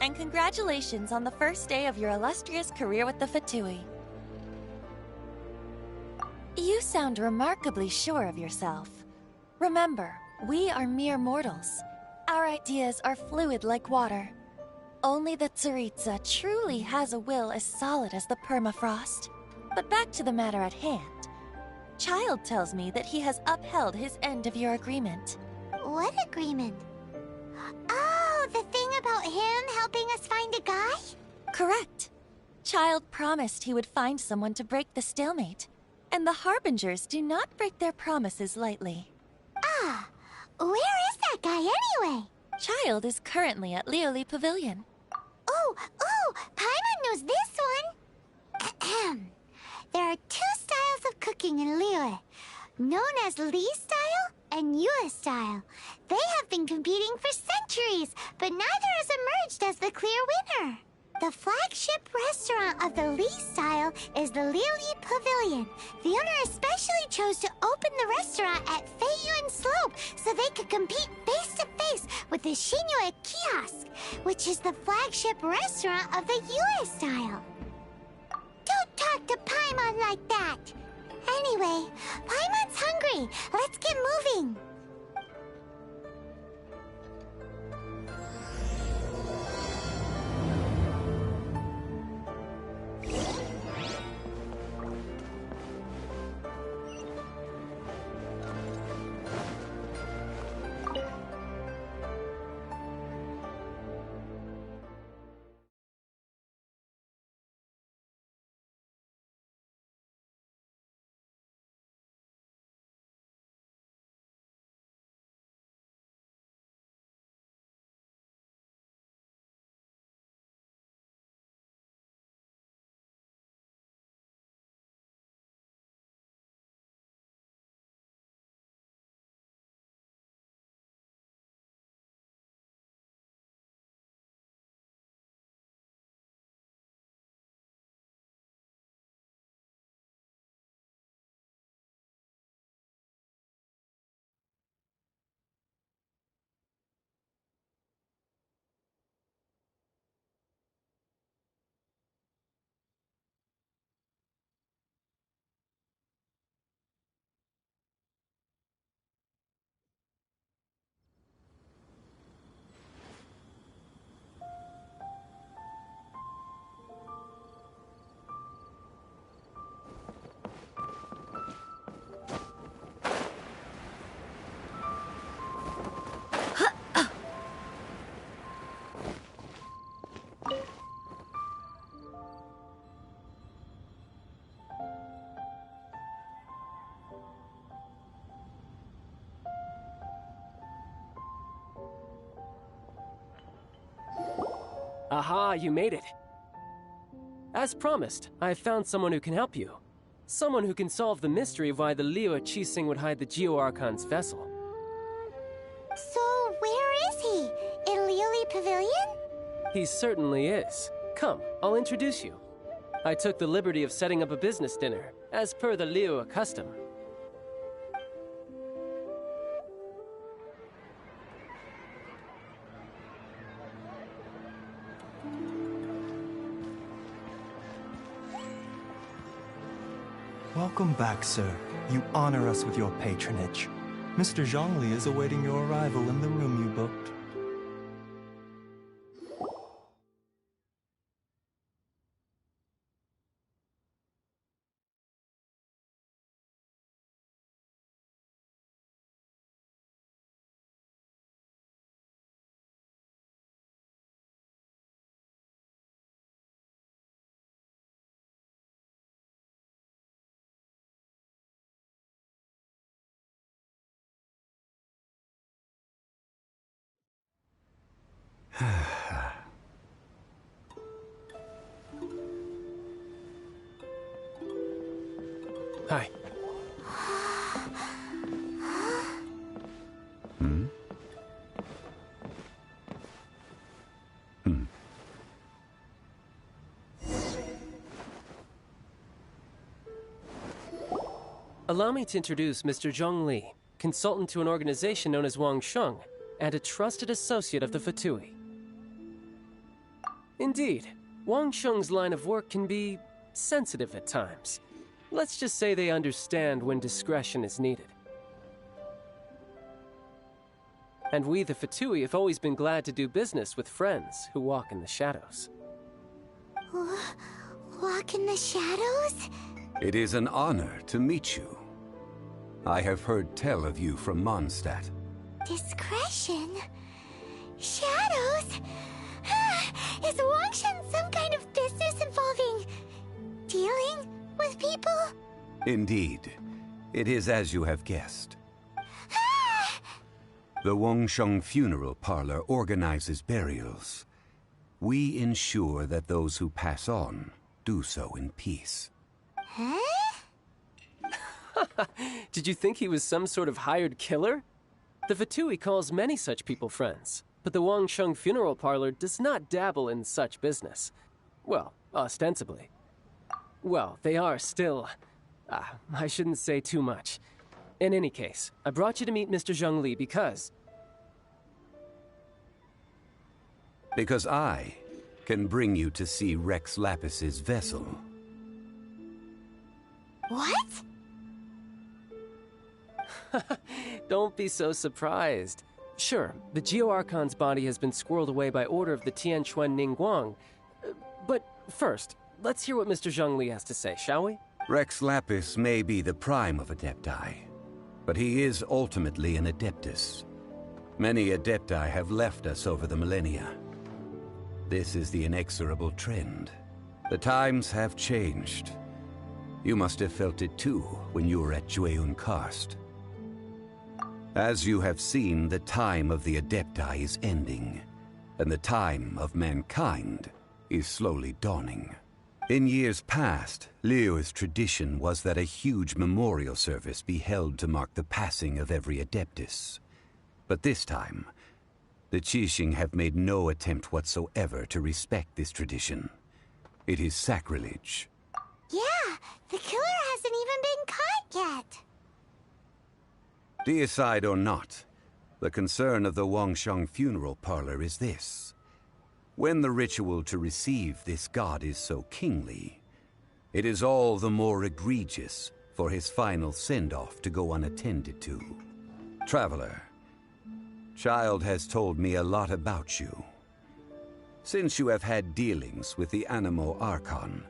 and congratulations on the first day of your illustrious career with the Fatui. You sound remarkably sure of yourself. Remember, we are mere mortals. Our ideas are fluid like water. Only the Tsaritsa truly has a will as solid as the permafrost. But back to the matter at hand. Child tells me that he has upheld his end of your agreement. What agreement? Oh, the thing about him helping us find a guy? Correct. Child promised he would find someone to break the stalemate. And the Harbingers do not break their promises lightly. Ah, where is that guy anyway? Child is currently at Lioli Pavilion. Oh, Paimon knows this one. There are two styles of cooking in Liyue, known as Li style and Yue style. They have been competing for centuries, but neither has emerged as the clear winner. The flagship restaurant of the Li style is the Lioli Pavilion. The owner especially chose to open the restaurant at Feiyuan Slope so they could compete face-to-face with the Shinue Kiosk, which is the flagship restaurant of the Yue style. Don't talk to Paimon like that! Anyway, Paimon's hungry. Let's get moving. Aha, you made it. As promised, I've found someone who can help you. Someone who can solve the mystery of why the Liyue Qixing would hide the Geo-Archon's vessel. So, where is he? In Lioli Pavilion? He certainly is. Come, I'll introduce you. I took the liberty of setting up a business dinner, as per the Liyue custom. Welcome back, sir. You honor us with your patronage. Mr. Zhongli is awaiting your arrival in the room you booked. Hi. Allow me to introduce Mr. Zhong Li, consultant to an organization known as Wang Sheng, and a trusted associate of the Fatui. Indeed, Wang Sheng's line of work can be sensitive at times. Let's just say they understand when discretion is needed. And we, the Fatui, have always been glad to do business with friends who walk in the shadows. Walk in the shadows? It is an honor to meet you. I have heard tell of you from Mondstadt. Discretion? Shadows? Is Wangshan some kind of business involving dealing with people? Indeed. It is as you have guessed. The Wangsheng Funeral Parlor organizes burials. We ensure that those who pass on do so in peace. Huh? Did you think he was some sort of hired killer? The Fatui calls many such people friends, but the Wangsheng Funeral Parlor does not dabble in such business. Well, ostensibly. Well, they are still... I shouldn't say too much. In any case, I brought you to meet Mr. Zhongli because... Because I can bring you to see Rex Lapis's vessel. What? Don't be so surprised. Sure, the Geo Archon's body has been squirreled away by order of the Tianquan Ningguang. But first, let's hear what Mr. Zhongli has to say, shall we? Rex Lapis may be the prime of Adepti, but he is ultimately an Adeptus. Many Adepti have left us over the millennia. This is the inexorable trend. The times have changed. You must have felt it too when you were at Jueyun Karst. As you have seen, the time of the Adepti is ending, and the time of mankind is slowly dawning. In years past, Liyue's tradition was that a huge memorial service be held to mark the passing of every Adeptus. But this time, the Qixing have made no attempt whatsoever to respect this tradition. It is sacrilege. Yeah, the killer hasn't even been caught yet. Deicide or not, the concern of the Wangsheng Funeral Parlor is this. When the ritual to receive this god is so kingly, it is all the more egregious for his final send-off to go unattended to. Traveler, Child has told me a lot about you. Since you have had dealings with the Animo Archon,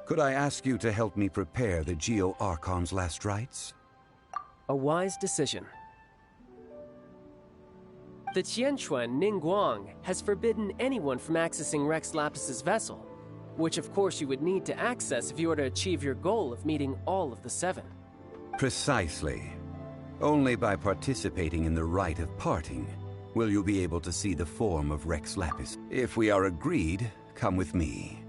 could I ask you to help me prepare the Geo Archon's last rites? A wise decision. The Tianquan Ningguang has forbidden anyone from accessing Rex Lapis's vessel, which of course you would need to access if you were to achieve your goal of meeting all of the seven. Precisely. Only by participating in the rite of parting will you be able to see the form of Rex Lapis. If we are agreed, come with me.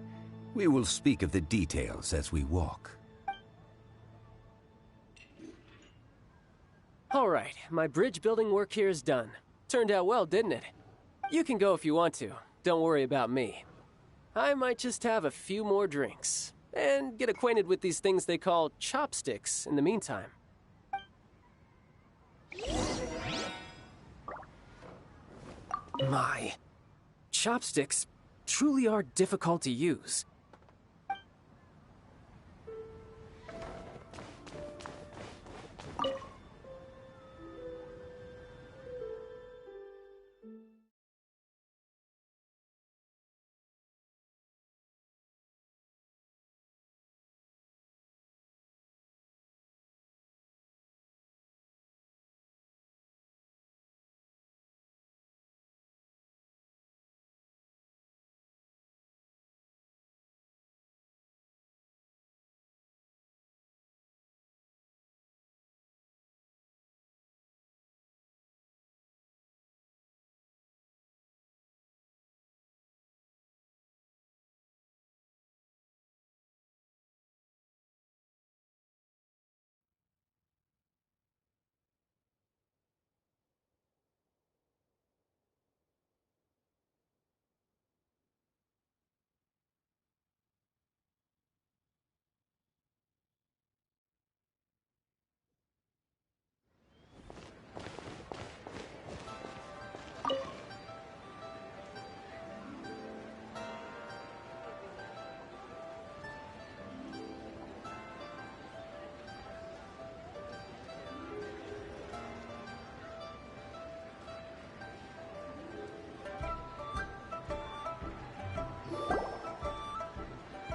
We will speak of the details as we walk. All right, my bridge building work here is done. Turned out well, didn't it? You can go if you want to. Don't worry about me. I might just have a few more drinks and get acquainted with these things they call chopsticks in the meantime. My, chopsticks truly are difficult to use.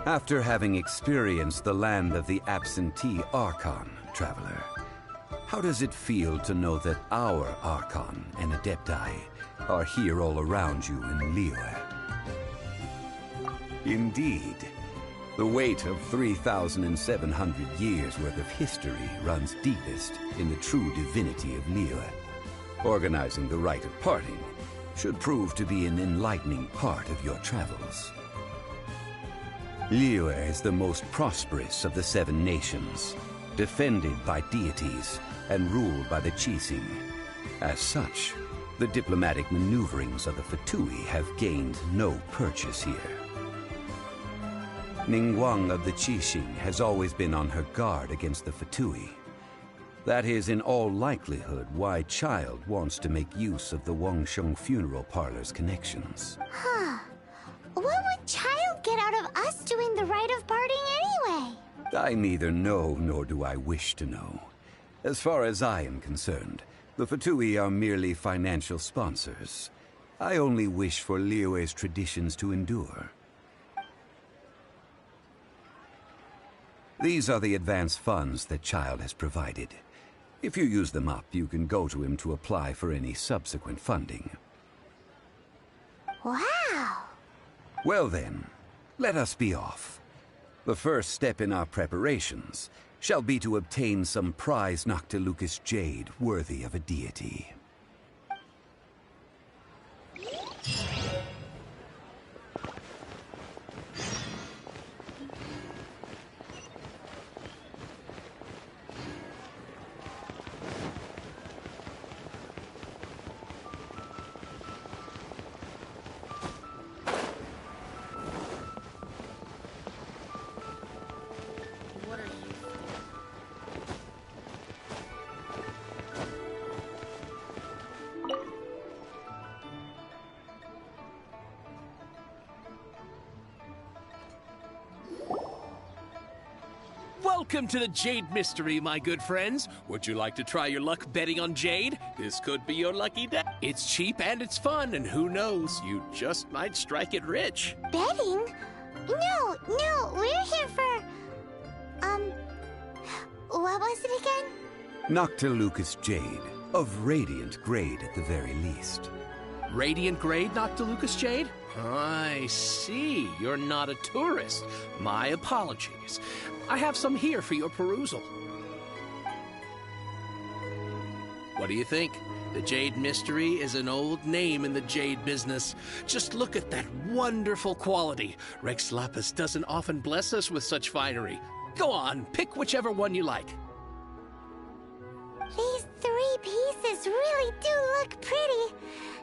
After having experienced the land of the absentee Archon, traveler, how does it feel to know that our Archon and Adepti are here all around you in Liyue? Indeed, the weight of 3,700 years worth of history runs deepest in the true divinity of Liyue. Organizing the rite of parting should prove to be an enlightening part of your travels. Liyue is the most prosperous of the 7 nations, defended by deities and ruled by the Qixing. As such, the diplomatic maneuverings of the Fatui have gained no purchase here. Ningguang of the Qixing has always been on her guard against the Fatui. That is in all likelihood why Child wants to make use of the Wangsheng funeral parlor's connections. Huh. What would Child get out of us doing the rite of parting anyway? I neither know nor do I wish to know. As far as I am concerned, the Fatui are merely financial sponsors. I only wish for Liyue's traditions to endure. These are the advance funds that Child has provided. If you use them up, you can go to him to apply for any subsequent funding. Wow! Well then, let us be off. The first step in our preparations shall be to obtain some prize Noctilucous jade worthy of a deity. Welcome to the Jade Mystery, my good friends. Would you like to try your luck betting on Jade? This could be your lucky day. It's cheap and it's fun, and who knows, you just might strike it rich. Betting? No, we're here for... what was it again? Noctilucous jade, of radiant grade at the very least. Radiant grade, Noctilucous Jade? I see. You're not a tourist. My apologies. I have some here for your perusal. What do you think? The Jade Mystery is an old name in the jade business. Just look at that wonderful quality. Rex Lapis doesn't often bless us with such finery. Go on, pick whichever one you like. These 3 pieces really do look pretty.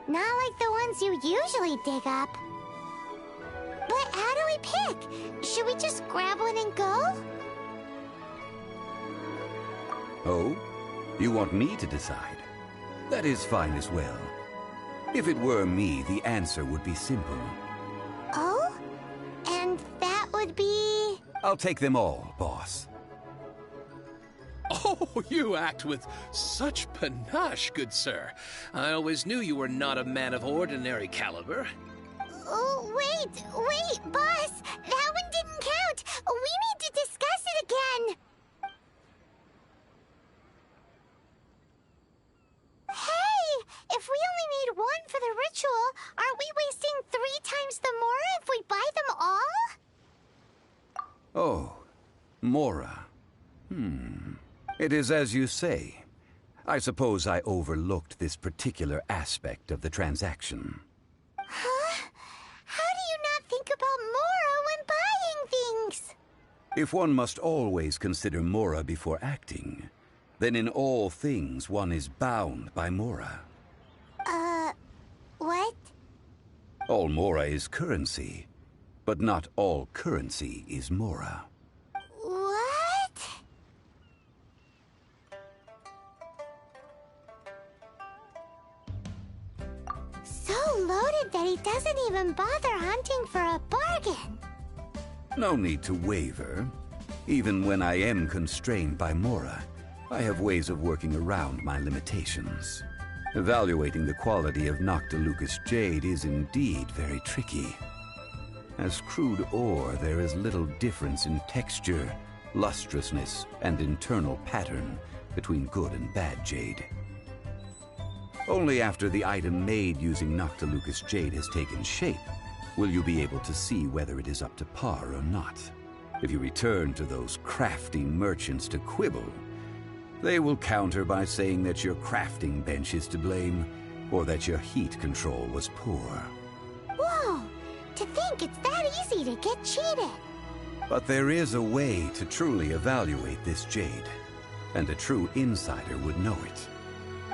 Not like the ones you usually dig up. But how do we pick? Should we just grab one and go? Oh? You want me to decide? That is fine as well. If it were me, the answer would be simple. Oh? And that would be... I'll take them all, boss. Oh, you act with such panache, good sir. I always knew you were not a man of ordinary caliber. Oh, wait, boss! That one didn't count! We need to discuss it again! Hey! If we only need one for the ritual, aren't we wasting 3 times the Mora if we buy them all? Oh, Mora. It is as you say. I suppose I overlooked this particular aspect of the transaction. Huh? How do you not think about Mora when buying things? If one must always consider Mora before acting, then in all things one is bound by Mora. What? All Mora is currency, but not all currency is Mora. What? So loaded that he doesn't even bother hunting for a bargain. No need to waver. Even when I am constrained by Mora, I have ways of working around my limitations. Evaluating the quality of Noctilucous jade is indeed very tricky. As crude ore, there is little difference in texture, lustrousness, and internal pattern between good and bad jade. Only after the item made using Noctilucous jade has taken shape will you be able to see whether it is up to par or not. If you return to those crafty merchants to quibble, they will counter by saying that your crafting bench is to blame, or that your heat control was poor. Whoa! To think it's that easy to get cheated. But there is a way to truly evaluate this jade, and a true insider would know it.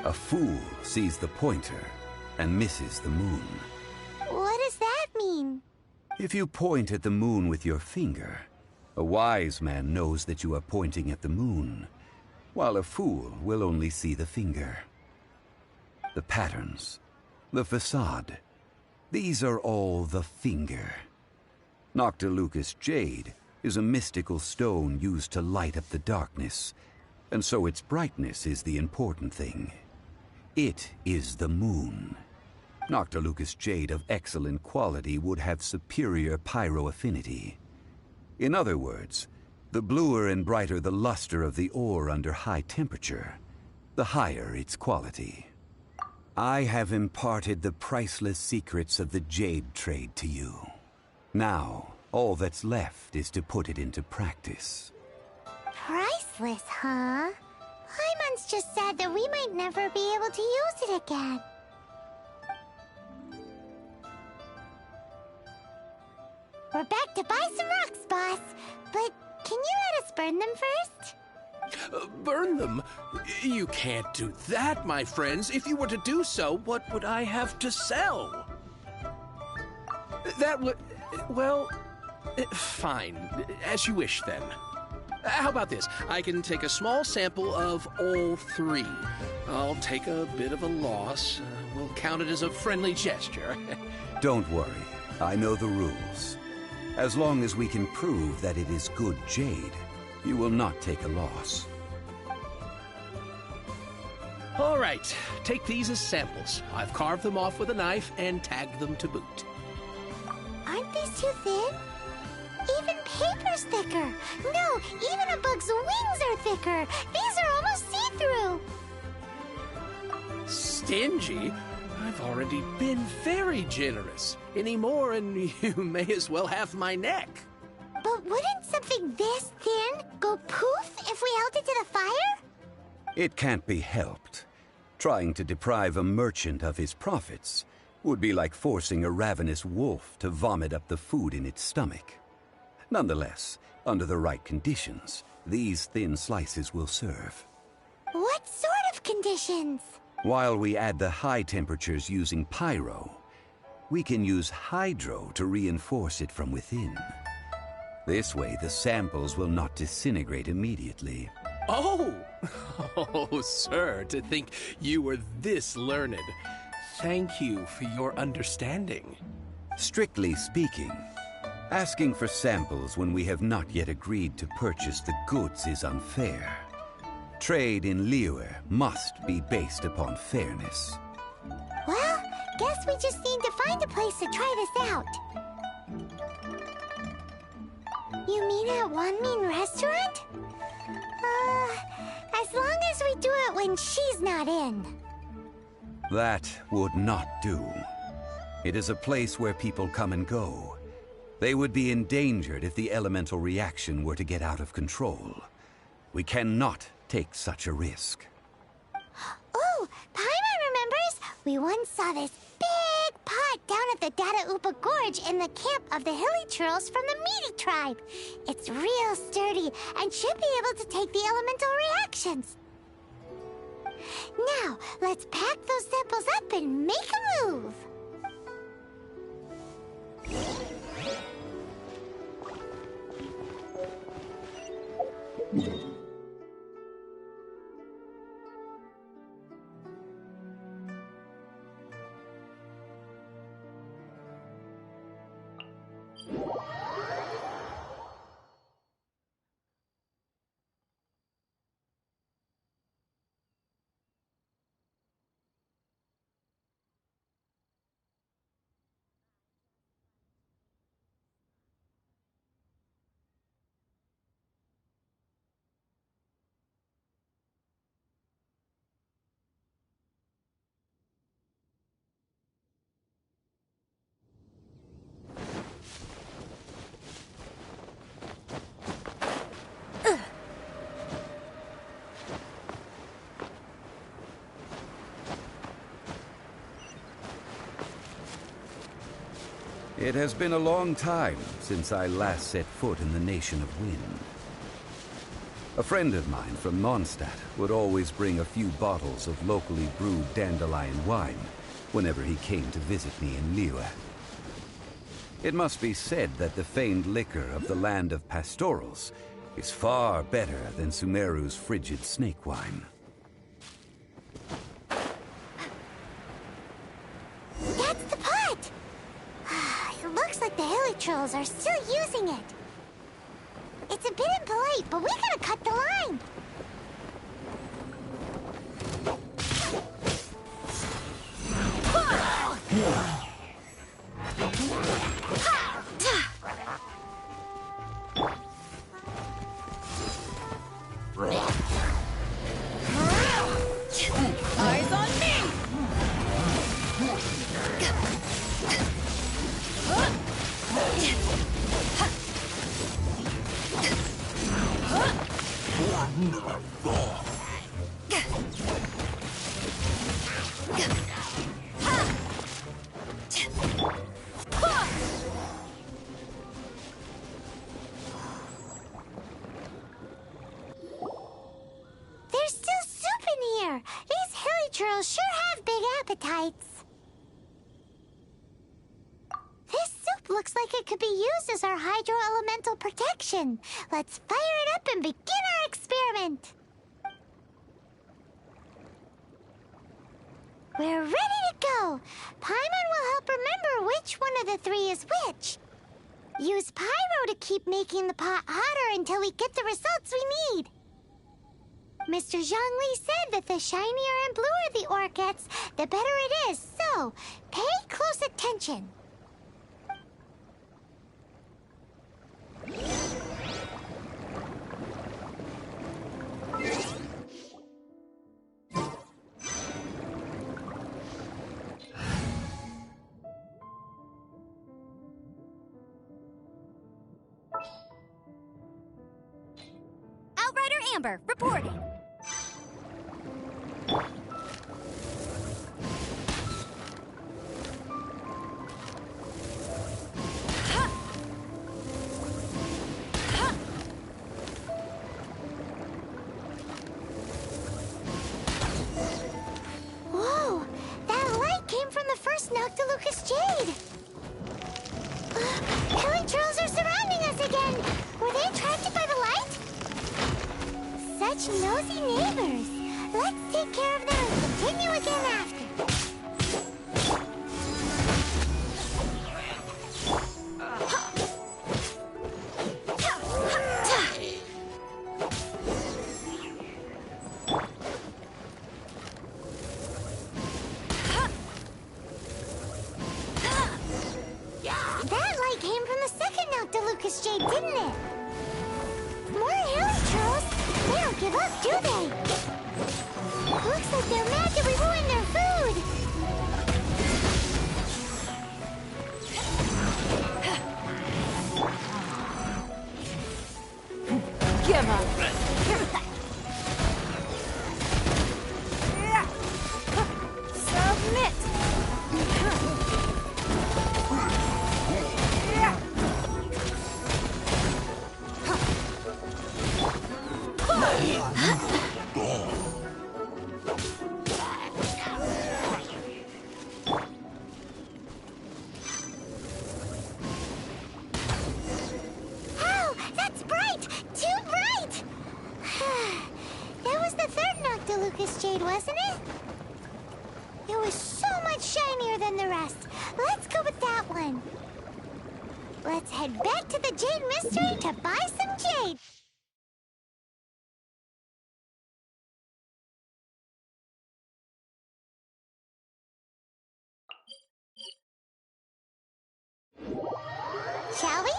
A fool sees the pointer and misses the moon. What does that mean? If you point at the moon with your finger, a wise man knows that you are pointing at the moon, while a fool will only see the finger. The patterns, the facade, these are all the finger. Noctilucous jade is a mystical stone used to light up the darkness, and so its brightness is the important thing. It is the moon. Noctilucous jade of excellent quality would have superior pyro-affinity. In other words, the bluer and brighter the luster of the ore under high temperature, the higher its quality. I have imparted the priceless secrets of the jade trade to you. Now, all that's left is to put it into practice. Priceless, huh? Hyman's just sad that we might never be able to use it again. We're back to buy some rocks, boss. But can you let us burn them first? Burn them? You can't do that, my friends. If you were to do so, what would I have to sell? That would... well... fine. As you wish, then. How about this? I can take a small sample of all three. I'll take a bit of a loss. We'll count it as a friendly gesture. Don't worry. I know the rules. As long as we can prove that it is good jade, you will not take a loss. All right. Take these as samples. I've carved them off with a knife and tagged them to boot. Aren't these too thin? Even paper's thicker. No, even a bug's wings are thicker. These are almost see-through. Stingy? I've already been very generous. Any more and you may as well have my neck. But wouldn't something this thin go poof if we held it to the fire? It can't be helped. Trying to deprive a merchant of his profits would be like forcing a ravenous wolf to vomit up the food in its stomach. Nonetheless, under the right conditions, these thin slices will serve. What sort of conditions? While we add the high temperatures using pyro, we can use hydro to reinforce it from within. This way, the samples will not disintegrate immediately. Oh! Oh, sir, to think you were this learned. Thank you for your understanding. Strictly speaking, asking for samples when we have not yet agreed to purchase the goods is unfair. Trade in Liyue must be based upon fairness. Well, guess we just need to find a place to try this out. You mean at One Mean Restaurant? As long as we do it when she's not in. That would not do. It is a place where people come and go. They would be endangered if the elemental reaction were to get out of control. We cannot take such a risk. Oh, Paimon remembers? We once saw this big pot down at the Data Upa Gorge in the camp of the Hilly Churls from the Meaty tribe. It's real sturdy and should be able to take the elemental reactions. Now, let's pack those samples up and make a move. It has been a long time since I last set foot in the Nation of Wind. A friend of mine from Mondstadt would always bring a few bottles of locally brewed dandelion wine whenever he came to visit me in Liyue. It must be said that the famed liquor of the land of pastorals is far better than Sumeru's frigid snake wine. That's the pot! It looks like the hilly trolls are still using it. It's a bit impolite, but we gotta cut the line. Eyes on me! There's still soup in here. These hilly trolls sure have big appetites. This soup looks like it could be used as our hydro-elemental protection. Let's fire it up and begin our experiment. We're ready to go. Paimon will help remember which one of the three is which. Use pyro to keep making the pot hotter until we get the results we need. Mr. Zhongli said that the shinier and bluer the ore gets, the better it is, so pay close attention. Outrider Amber, reporting. Whoa! That light came from the first Noctilucous Jade! Hilly trolls are surrounding us again! Were they attracted by the light? Such nosy neighbors! Let's take care of them and continue again after. That light came from the second Noctilucous Jade, didn't it? More hilly trolls! They don't give up, do they? Looks like they're mad that we ruined their food! Give up. Submit. Oh, that's bright! Too bright! That was the third Noctilucous Jade, wasn't it? It was so much shinier than the rest. Let's go with that one. Let's head back to the Jade Mystery to buy some jade. Shall we?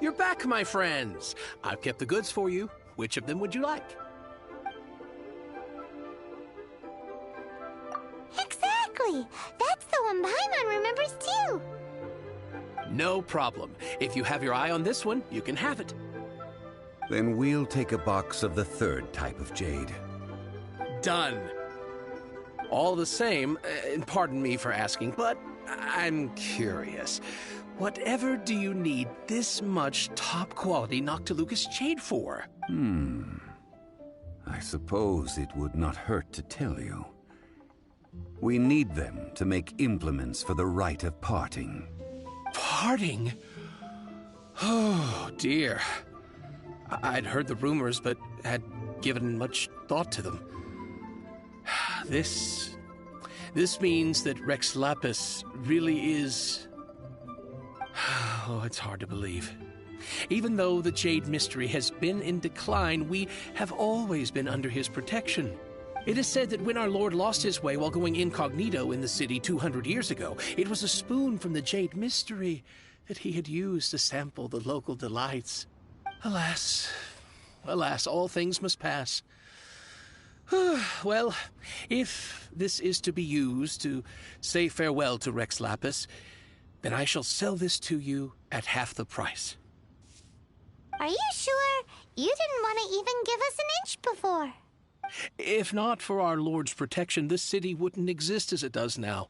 You're back, my friends. I've kept the goods for you. Which of them would you like? Exactly! That's the one Paimon remembers too! No problem. If you have your eye on this one, you can have it. Then we'll take a box of the third type of jade. Done. All the same, and pardon me for asking, but I'm curious. Whatever do you need this much top-quality Noctilucous jade for? I suppose it would not hurt to tell you. We need them to make implements for the rite of parting. Parting? Oh, dear. I'd heard the rumors, but had given much thought to them. This means that Rex Lapis really is... Oh, it's hard to believe. Even though the Jade Mystery has been in decline, we have always been under his protection. It is said that when our Lord lost his way while going incognito in the city 200 years ago, it was a spoon from the Jade Mystery that he had used to sample the local delights. Alas, alas, all things must pass. Well, if this is to be used to say farewell to Rex Lapis, then I shall sell this to you at half the price. Are you sure? You didn't want to even give us an inch before. If not for our Lord's protection, this city wouldn't exist as it does now.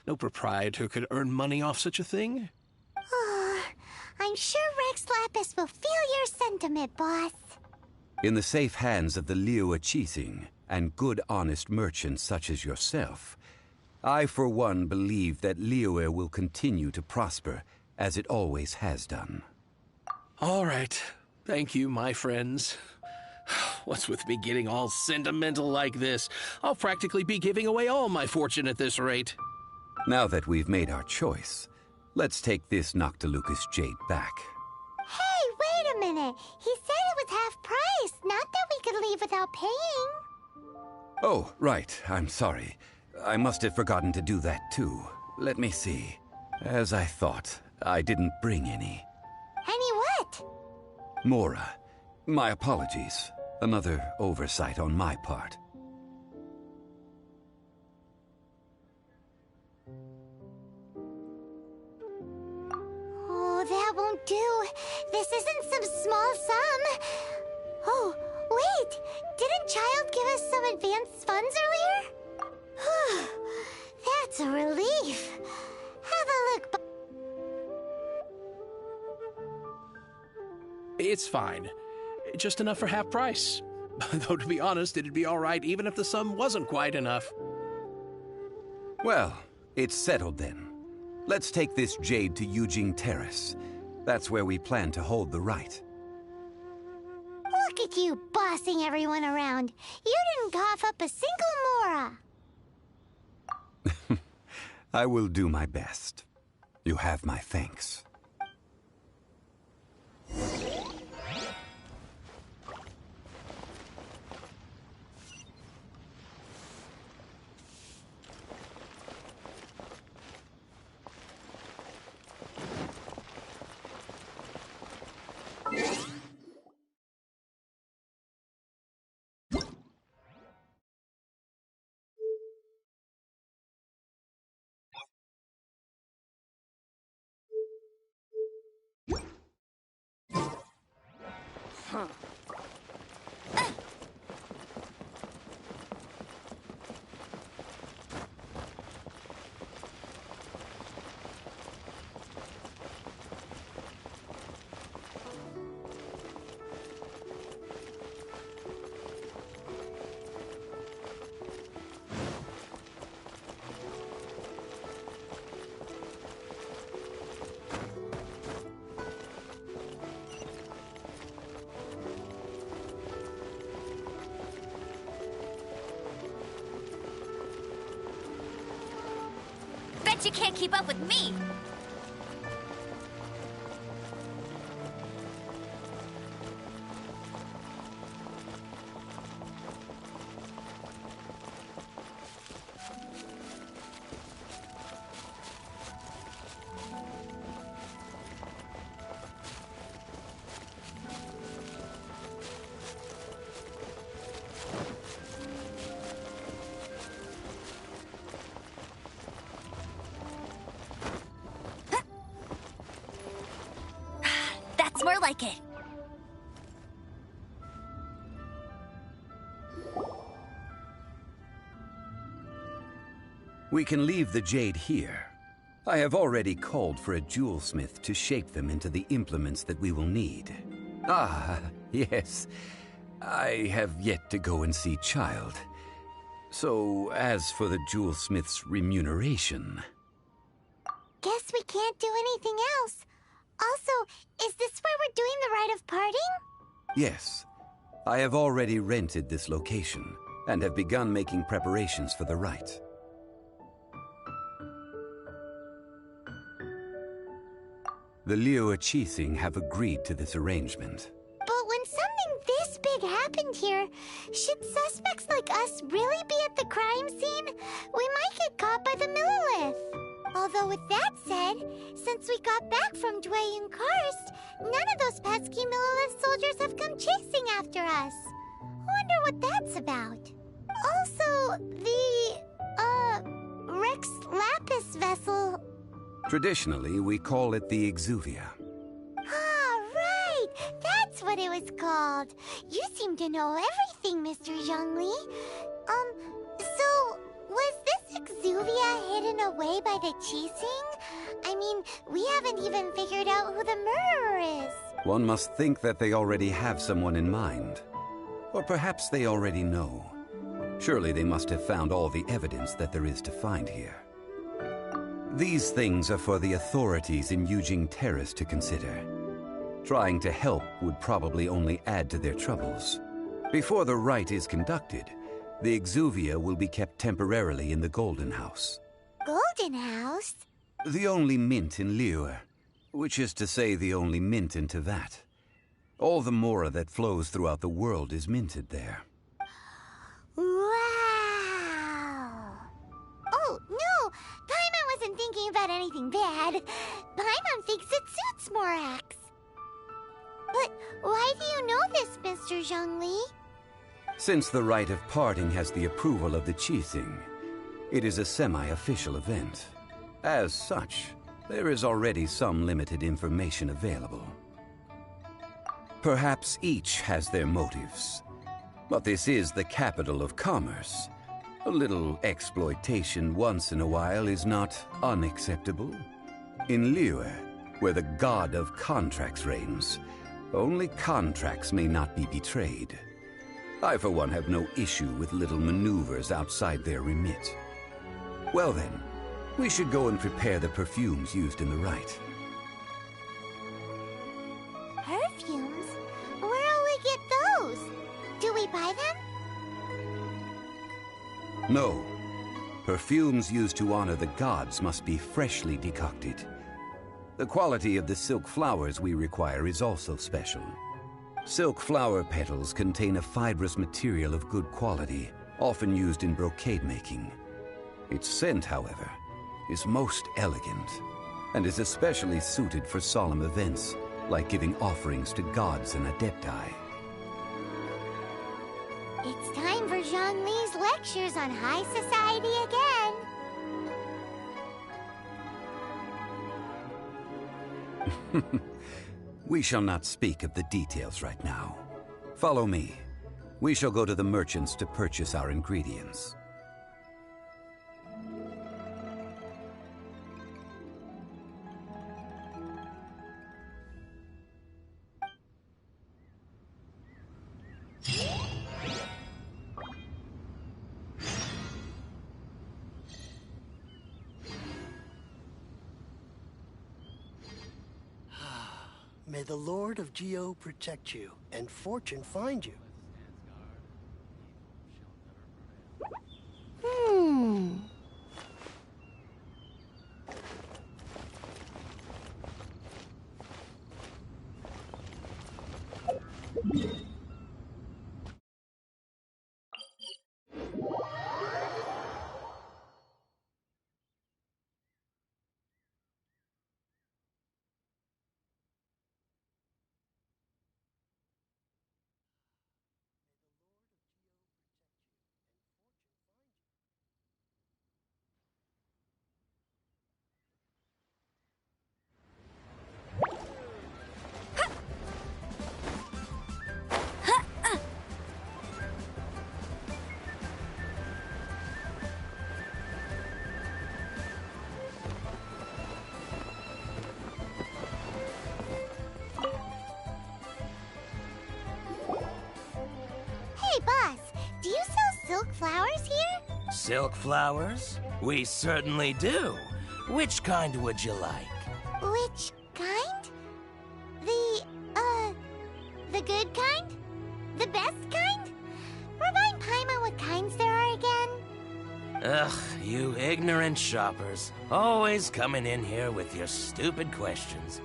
No proprietor could earn money off such a thing. I'm sure Rex Lapis will feel your sentiment, boss. In the safe hands of the Liyue Qixing and good honest merchants such as yourself, I for one believe that Liyue will continue to prosper as it always has done. All right. Thank you, my friends. What's with me getting all sentimental like this? I'll practically be giving away all my fortune at this rate. Now that we've made our choice, let's take this Noctilucous jade back. Hey, wait a minute. He said it was half price, not that we could leave without paying. Oh, right. I'm sorry. I must have forgotten to do that too. Let me see. As I thought, I didn't bring any. Any what? Mora. My apologies. Another oversight on my part. Oh, that won't do. This isn't some small sum. Oh, wait. Didn't Child give us some advanced funds earlier? That's a relief. Have a look. It's fine. Just enough for half price. Though, to be honest, it'd be all right even if the sum wasn't quite enough. Well, it's settled then. Let's take this jade to Yujing Terrace. That's where we plan to hold the rite. Look at you bossing everyone around. You didn't cough up a single Mora. I will do my best. You have my thanks. Bet you can't keep up with me! That's more like it. We can leave the jade here. I have already called for a jewelsmith to shape them into the implements that we will need. Ah, yes. I have yet to go and see Child. So, as for the jewelsmith's remuneration... Guess we can't do anything else. Also, is this where we're doing the rite of parting? Yes. I have already rented this location, and have begun making preparations for the rite. The Liu Qixing have agreed to this arrangement. But when something this big happened here, should suspects like us really be at the crime scene? We might get caught by the Millilith. Although with that said, since we got back from Dwayne Karst, none of those pesky Millilith soldiers have come chasing after us. Wonder what that's about. Also, the, Rex Lapis vessel... Traditionally, we call it the Exuvia. Ah, right! That's what it was called. You seem to know everything, Mr. Zhongli. So, was this Exuvia hidden away by the Qixing? I mean, we haven't even figured out who the murderer is. One must think that they already have someone in mind. Or perhaps they already know. Surely they must have found all the evidence that there is to find here. These things are for the authorities in Yujing Terrace to consider. Trying to help would probably only add to their troubles. Before the rite is conducted, the Exuvia will be kept temporarily in the Golden House. Golden House? The only mint in Liyue, which is to say the only mint in Tevat. All the mora that flows throughout the world is minted there. Wow! Oh, no! Paimon wasn't thinking about anything bad. Paimon thinks it suits Morax. But why do you know this, Mr. Zhongli? Since the rite of parting has the approval of the Qixing, it is a semi-official event. As such, there is already some limited information available. Perhaps each has their motives, but this is the capital of commerce. A little exploitation once in a while is not unacceptable. In Liyue, where the god of contracts reigns, only contracts may not be betrayed. I, for one, have no issue with little maneuvers outside their remit. Well then, we should go and prepare the perfumes used in the rite. Perfumes? Where'll we get those? Do we buy them? No. Perfumes used to honor the gods must be freshly decocted. The quality of the silk flowers we require is also special. Silk flower petals contain a fibrous material of good quality, often used in brocade making. Its scent, however, is most elegant, and is especially suited for solemn events, like giving offerings to gods and adepti. It's time for Zhongli's lectures on high society again. We shall not speak of the details right now. Follow me. We shall go to the merchants to purchase our ingredients. May the Lord of Geo protect you, and fortune find you. silk flowers? We certainly do. Which kind would you like? Which kind? The good kind? The best kind? Remind Paimon what kinds there are again. Ugh, you ignorant shoppers. Always coming in here with your stupid questions.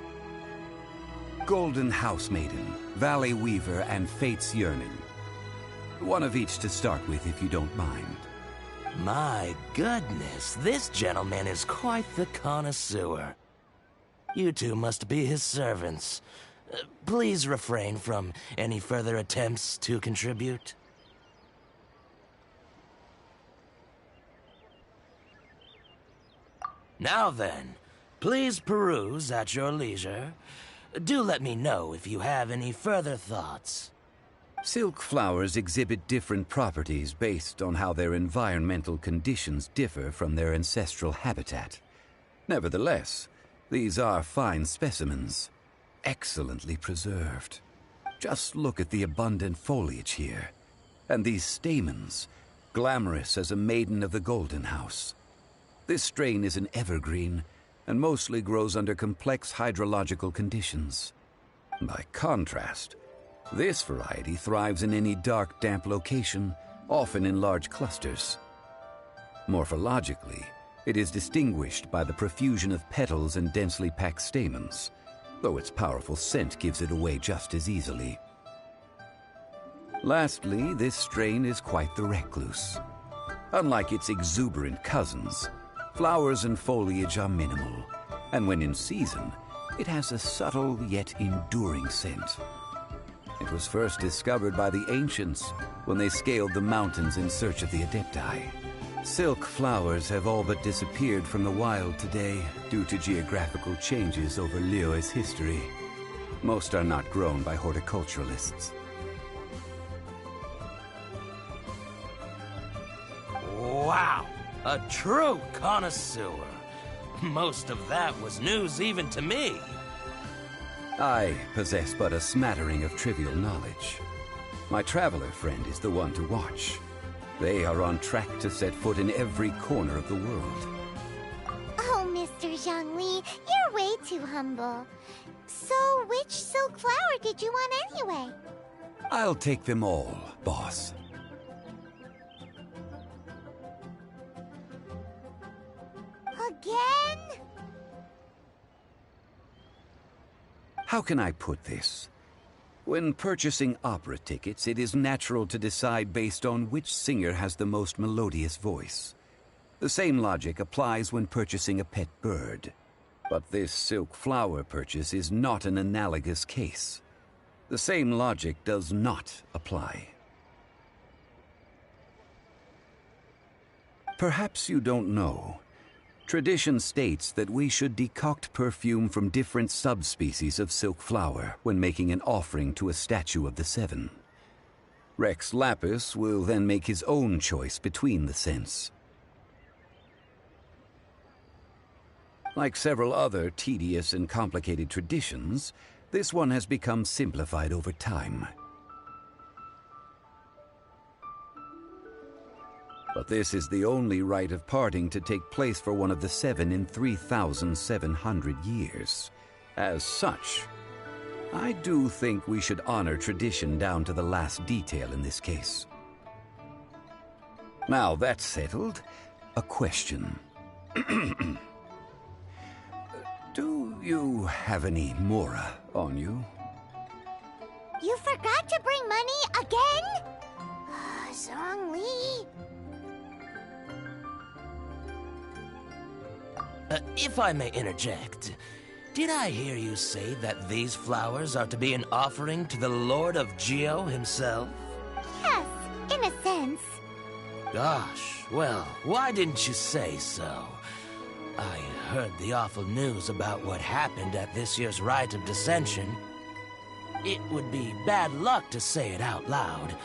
Golden House Maiden, Valley Weaver, and Fate's Yearning. One of each to start with, if you don't mind. My goodness, this gentleman is quite the connoisseur. You two must be his servants. Please refrain from any further attempts to contribute. Now then, please peruse at your leisure. Do let me know if you have any further thoughts. Silk flowers exhibit different properties based on how their environmental conditions differ from their ancestral habitat. Nevertheless, these are fine specimens, excellently preserved. Just look at the abundant foliage here, and these stamens, glamorous as a maiden of the Golden House. This strain is an evergreen, and mostly grows under complex hydrological conditions. By contrast, this variety thrives in any dark, damp location, often in large clusters. Morphologically, it is distinguished by the profusion of petals and densely packed stamens, though its powerful scent gives it away just as easily. Lastly, this strain is quite the recluse. Unlike its exuberant cousins, flowers and foliage are minimal, and when in season, it has a subtle yet enduring scent. It was first discovered by the ancients when they scaled the mountains in search of the Adepti. Silk flowers have all but disappeared from the wild today due to geographical changes over Liyue's history. Most are not grown by horticulturalists. Wow! A true connoisseur. Most of that was news even to me. I possess but a smattering of trivial knowledge. My traveler friend is the one to watch. They are on track to set foot in every corner of the world. Oh, Mr. Zhongli, you're way too humble. So, which silk flower did you want anyway? I'll take them all, boss. Again? How can I put this? When purchasing opera tickets, it is natural to decide based on which singer has the most melodious voice. The same logic applies when purchasing a pet bird. But this silk flower purchase is not an analogous case. The same logic does not apply. Perhaps you don't know. Tradition states that we should decoct perfume from different subspecies of silk flower when making an offering to a statue of the Seven. Rex Lapis will then make his own choice between the scents. Like several other tedious and complicated traditions, this one has become simplified over time. But this is the only rite of parting to take place for one of the Seven in 3,700 years. As such, I do think we should honor tradition down to the last detail in this case. Now that's settled, a question. Do you have any Mora on you? You forgot to bring money again? Zhongli. If I may interject, did I hear you say that these flowers are to be an offering to the Lord of Geo himself? Yes, in a sense. Gosh, well, why didn't you say so? I heard the awful news about what happened at this year's Rite of Dissension. It would be bad luck to say it out loud,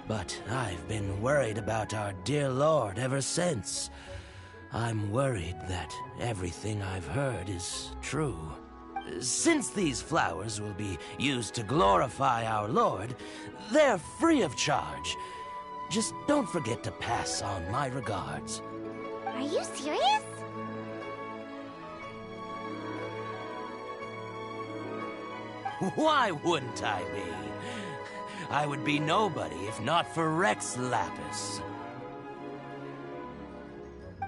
but I've been worried about our dear Lord ever since. I'm worried that everything I've heard is true. Since these flowers will be used to glorify our Lord, they're free of charge. Just don't forget to pass on my regards. Are you serious? Why wouldn't I be? I would be nobody if not for Rex Lapis.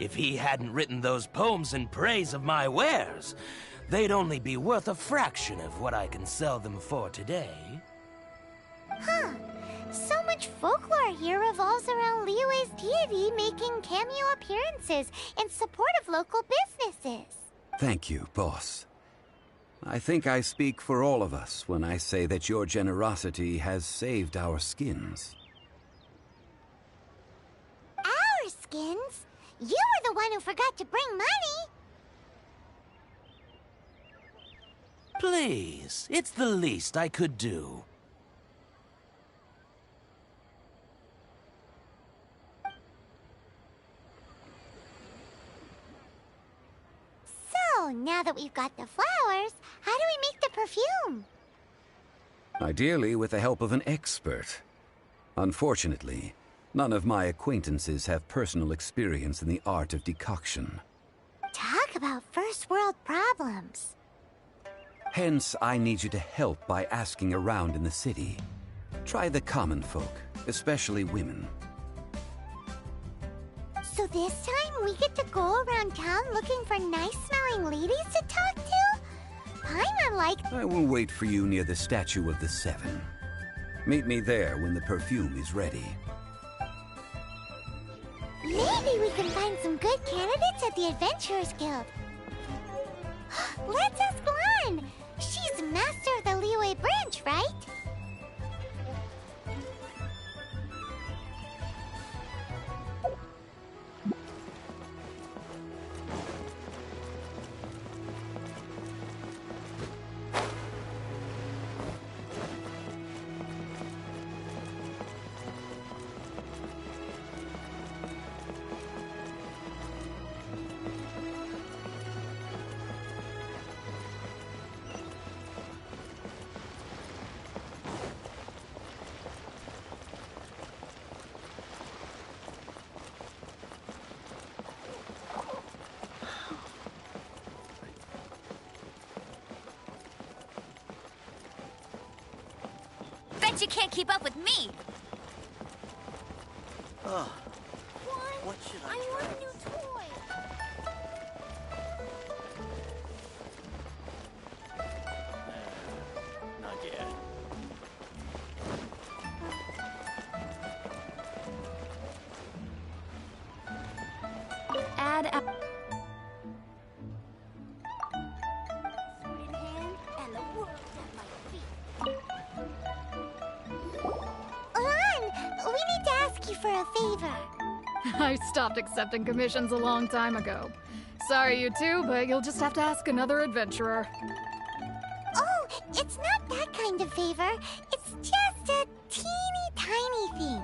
If he hadn't written those poems in praise of my wares, they'd only be worth a fraction of what I can sell them for today. Huh. So much folklore here revolves around Liyue's deity making cameo appearances in support of local businesses. Thank you, boss. I think I speak for all of us when I say that your generosity has saved our skins. Our skins? You were the one who forgot to bring money! Please, it's the least I could do. So, now that we've got the flowers, how do we make the perfume? Ideally with the help of an expert. Unfortunately, none of my acquaintances have personal experience in the art of decoction. Talk about first world problems. Hence, I need you to help by asking around in the city. Try the common folk, especially women. So this time we get to go around town looking for nice-smelling ladies to talk to? Paimon I will wait for you near the Statue of the Seven. Meet me there when the perfume is ready. Maybe we can find some good candidates at the Adventurers Guild. Let's ask Lan! She's master of the Liyue branch, right? Bet you can't keep up with me! What should I want try? a new toy! Not yet. Add a... Sword in hand and the world at my feet. Lan, we need to ask you for a favor. I stopped accepting commissions a long time ago. Sorry, you two, but you'll just have to ask another adventurer. Oh, it's not that kind of favor. It's just a teeny tiny thing.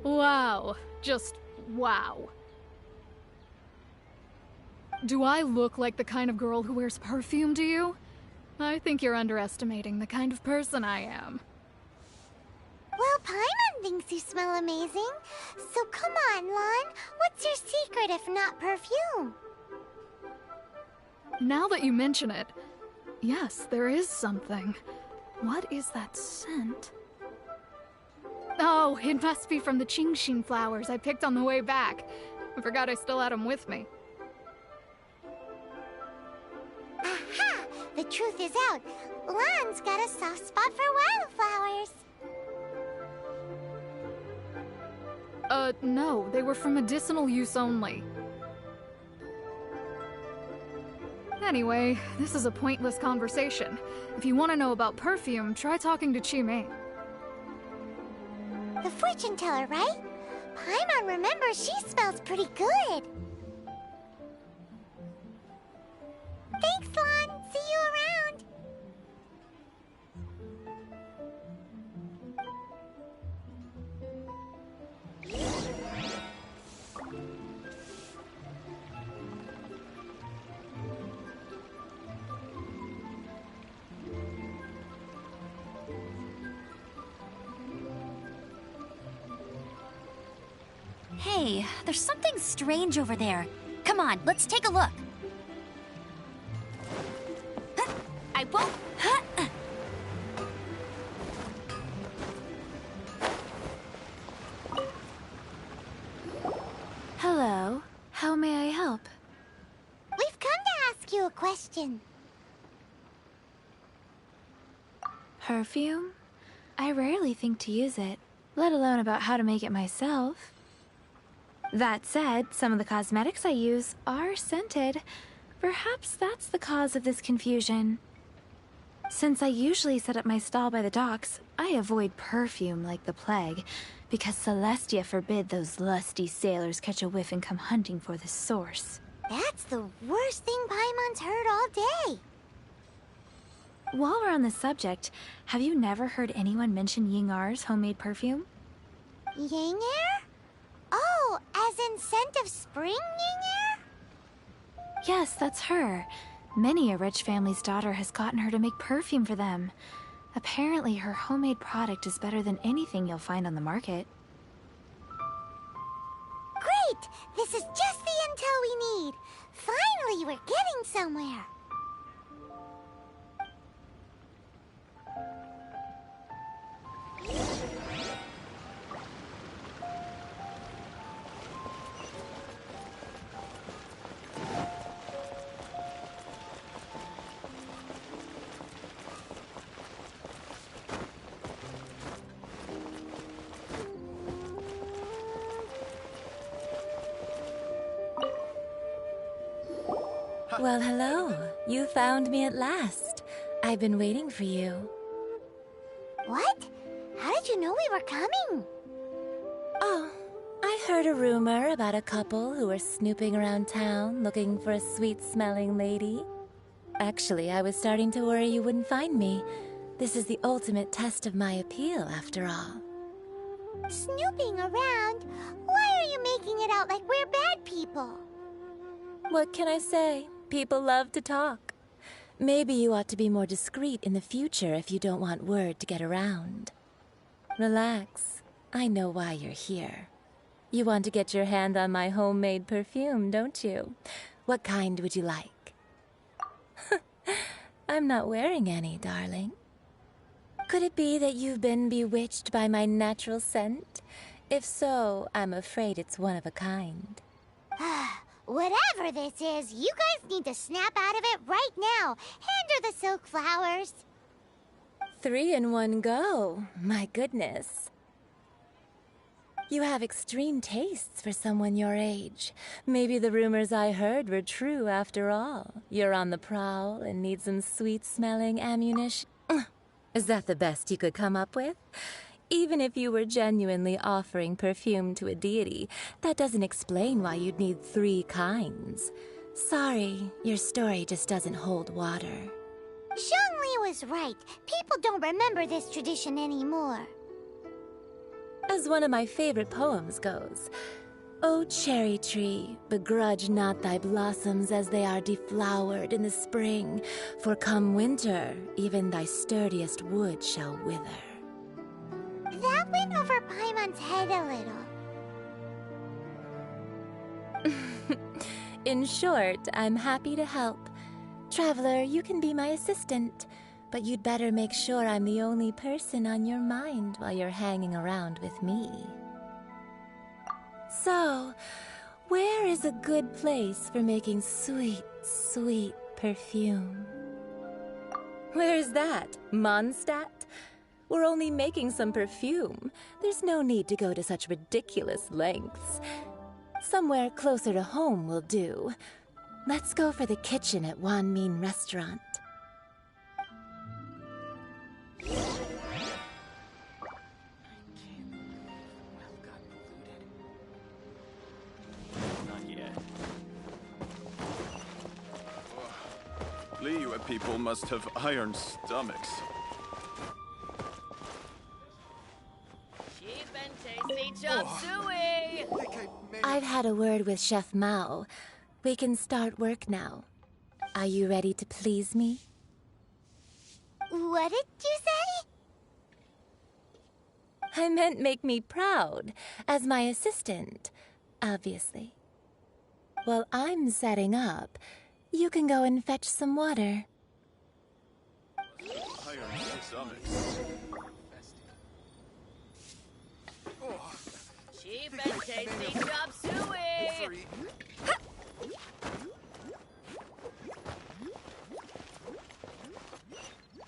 Wow. Just wow. Do I look like the kind of girl who wears perfume to you? I think you're underestimating the kind of person I am. Well, Paimon thinks you smell amazing. So come on, Lan. What's your secret if not perfume? Now that you mention it, yes, there is something. What is that scent? Oh, it must be from the Genshin flowers I picked on the way back. I forgot I still had them with me. Aha! The truth is out. Lan's got a soft spot for wildflowers. No, they were for medicinal use only. Anyway, this is a pointless conversation. If you want to know about perfume, try talking to Chimei. The fortune teller, right? Paimon remembers she smells pretty good. Thanks, Lan. See you around. Hey, there's something strange over there. Come on, let's take a look. I won't. Hello. How may I help? We've come to ask you a question. Perfume? I rarely think to use it, let alone about how to make it myself. That said, some of the cosmetics I use are scented. Perhaps that's the cause of this confusion. Since I usually set up my stall by the docks, I avoid perfume like the plague, because Celestia forbid those lusty sailors catch a whiff and come hunting for the source. That's the worst thing Paimon's heard all day. While we're on the subject, have you never heard anyone mention Yingar's homemade perfume? Yingar? Oh, as in scent of spring Yingar? Yes, that's her. Many a rich family's daughter has gotten her to make perfume for them. Apparently, her homemade product is better than anything you'll find on the market. Great! This is just the intel we need. Finally, we're getting somewhere. Well, hello. You found me at last. I've been waiting for you. What? How did you know we were coming? Oh, I heard a rumor about a couple who were snooping around town looking for a sweet-smelling lady. Actually, I was starting to worry you wouldn't find me. This is the ultimate test of my appeal, after all. Snooping around? Why are you making it out like we're bad people? What can I say? People love to talk. Maybe you ought to be more discreet in the future if you don't want word to get around. Relax. I know why you're here. You want to get your hand on my homemade perfume, don't you? What kind would you like? I'm not wearing any, darling. Could it be that you've been bewitched by my natural scent? If so, I'm afraid it's one of a kind. Whatever this is, you guys need to snap out of it right now. Hand her the silk flowers. 3 in one go. My goodness. You have extreme tastes for someone your age. Maybe the rumors I heard were true after all. You're on the prowl and need some sweet-smelling ammunition. Is that the best you could come up with? Even if you were genuinely offering perfume to a deity, that doesn't explain why you'd need 3 kinds. Sorry, your story just doesn't hold water. Zhongli was right. People don't remember this tradition anymore. As one of my favorite poems goes, "O cherry tree, begrudge not thy blossoms as they are deflowered in the spring, for come winter, even thy sturdiest wood shall wither." That went over Paimon's head a little. In short, I'm happy to help. Traveler, you can be my assistant, but you'd better make sure I'm the only person on your mind while you're hanging around with me. So, where is a good place for making sweet, sweet perfume? Where's that? Mondstadt? We're only making some perfume. There's no need to go to such ridiculous lengths. Somewhere closer to home will do. Let's go for the kitchen at Wan Min Restaurant. Not yet. Liyue people must have iron stomachs. Cheap and tasty chop suey! I've had a word with Chef Mao. We can start work now. Are you ready to please me? What did you say? I meant make me proud, as my assistant. obviously. While I'm setting up, you can go and fetch some water. Iron stomachs. Cheap and tasty chop suey!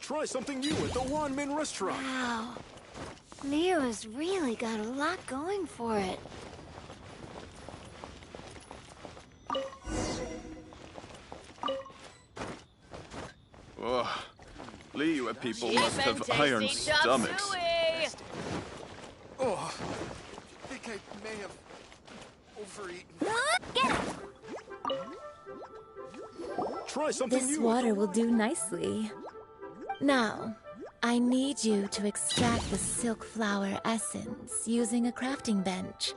Try something new at the Wanmin restaurant. Wow. Leo has really got a lot going for it. Ugh. Liyue people Cheap must and have tasty iron chop stomachs. suey! Oh, I think I may have overeaten. Get it! Try something This new. water will do nicely. Now, I need you to extract the silk flower essence using a crafting bench.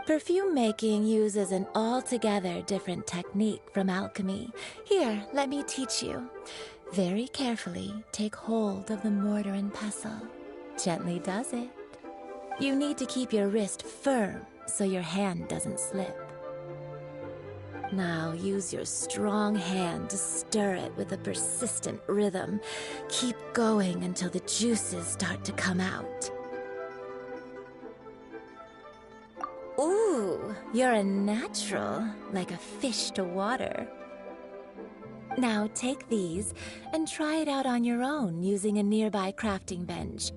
Perfume making uses an altogether different technique from alchemy. Here, let me teach you. Very carefully, take hold of the mortar and pestle. Gently does it. You need to keep your wrist firm so your hand doesn't slip. Now use your strong hand to stir it with a persistent rhythm. Keep going until the juices start to come out. Ooh, you're a natural, like a fish to water. Now take these and try it out on your own using a nearby crafting bench.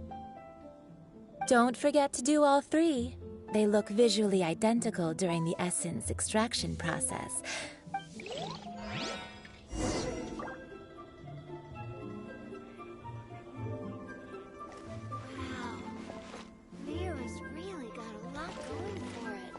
Don't forget to do all three. They look visually identical during the essence extraction process. Wow. Leo has really got a lot going for it.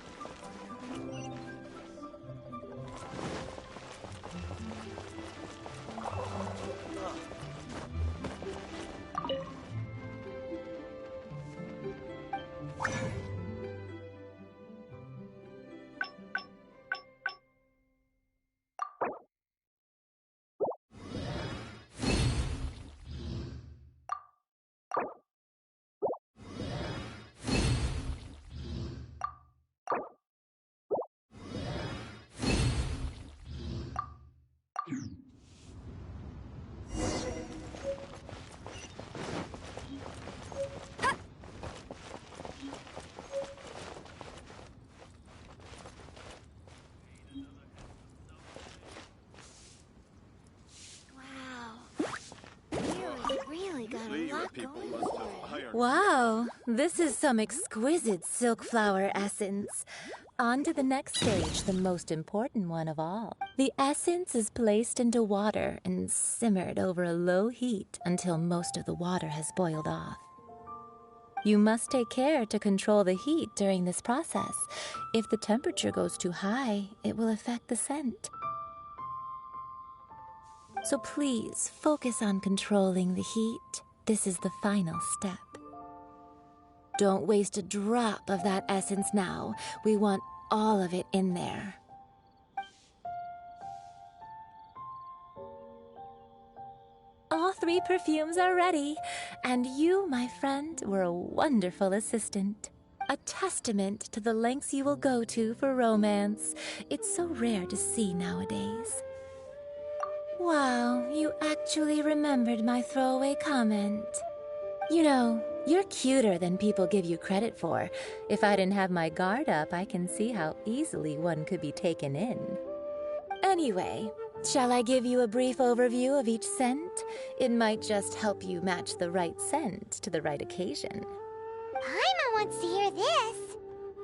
Wow, this is some exquisite silk flower essence. On to the next stage, the most important one of all. The essence is placed into water and simmered over a low heat until most of the water has boiled off. You must take care to control the heat during this process. If the temperature goes too high, it will affect the scent. So please focus on controlling the heat. This is the final step. Don't waste a drop of that essence now. We want all of it in there. All three perfumes are ready, and you, my friend, were a wonderful assistant. A testament to the lengths you will go to for romance. It's so rare to see nowadays. Wow, you actually remembered my throwaway comment. You know, you're cuter than people give you credit for. If I didn't have my guard up, I can see how easily one could be taken in. Anyway, shall I give you a brief overview of each scent? It might just help you match the right scent to the right occasion. Paimon wants to hear this.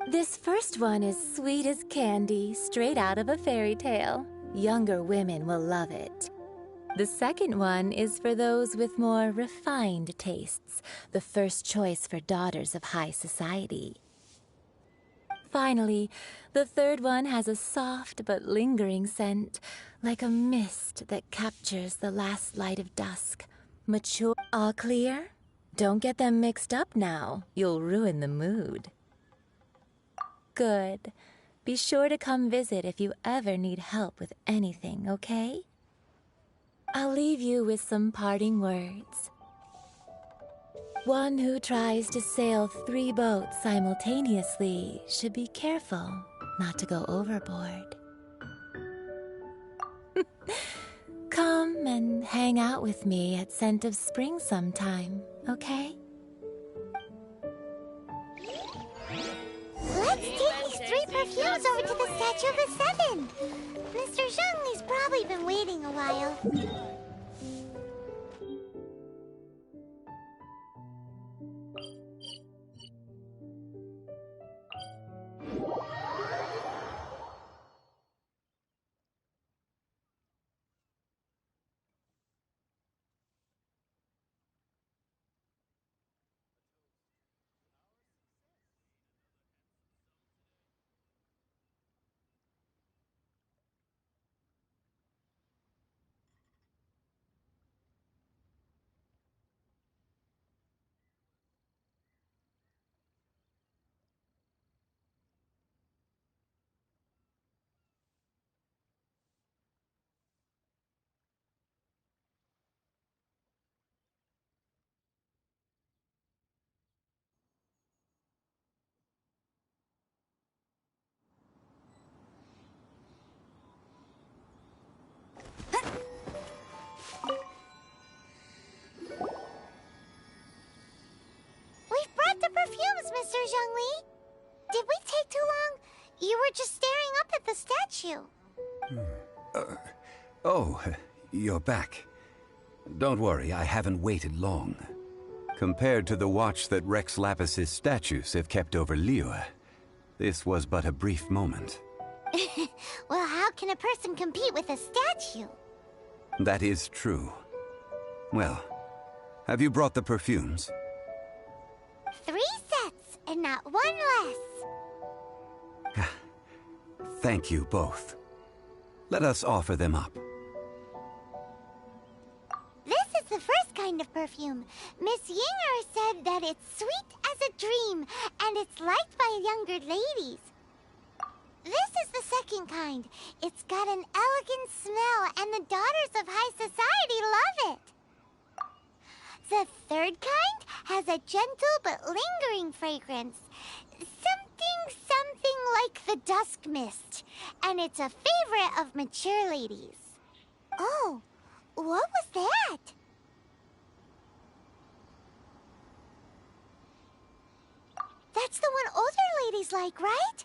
This first one is sweet as candy, straight out of a fairy tale. Younger women will love it. The second one is for those with more refined tastes, the first choice for daughters of high society. Finally, the third one has a soft but lingering scent, like a mist that captures the last light of dusk. Mature. All clear? Don't get them mixed up now. You'll ruin the mood. Good. Be sure to come visit if you ever need help with anything, okay? I'll leave you with some parting words. One who tries to sail 3 boats simultaneously should be careful, not to go overboard. Come and hang out with me at Scent of Spring sometime, okay? Let's take these 3 perfumes over to the Statue of the Seven. Mr. Zhongli's probably been waiting a while. We've brought the perfumes, Mr. Zhongli. Did we take too long? You were just staring up at the statue. Oh, you're back. Don't worry, I haven't waited long. Compared to the watch that Rex Lapis's statues have kept over Liyue, this was but a brief moment. Well, how can a person compete with a statue? That is true. Well, have you brought the perfumes? 3 sets, and not 1 less. Thank you both. Let us offer them up. This is the first kind of perfume. Miss Yinger said that it's sweet as a dream, and it's liked by younger ladies. This is the second kind. It's got an elegant smell, and the daughters of high society love it. The third kind has a gentle but lingering fragrance. Something like the dusk mist. And it's a favorite of mature ladies. Oh, what was that? That's the one older ladies like, right?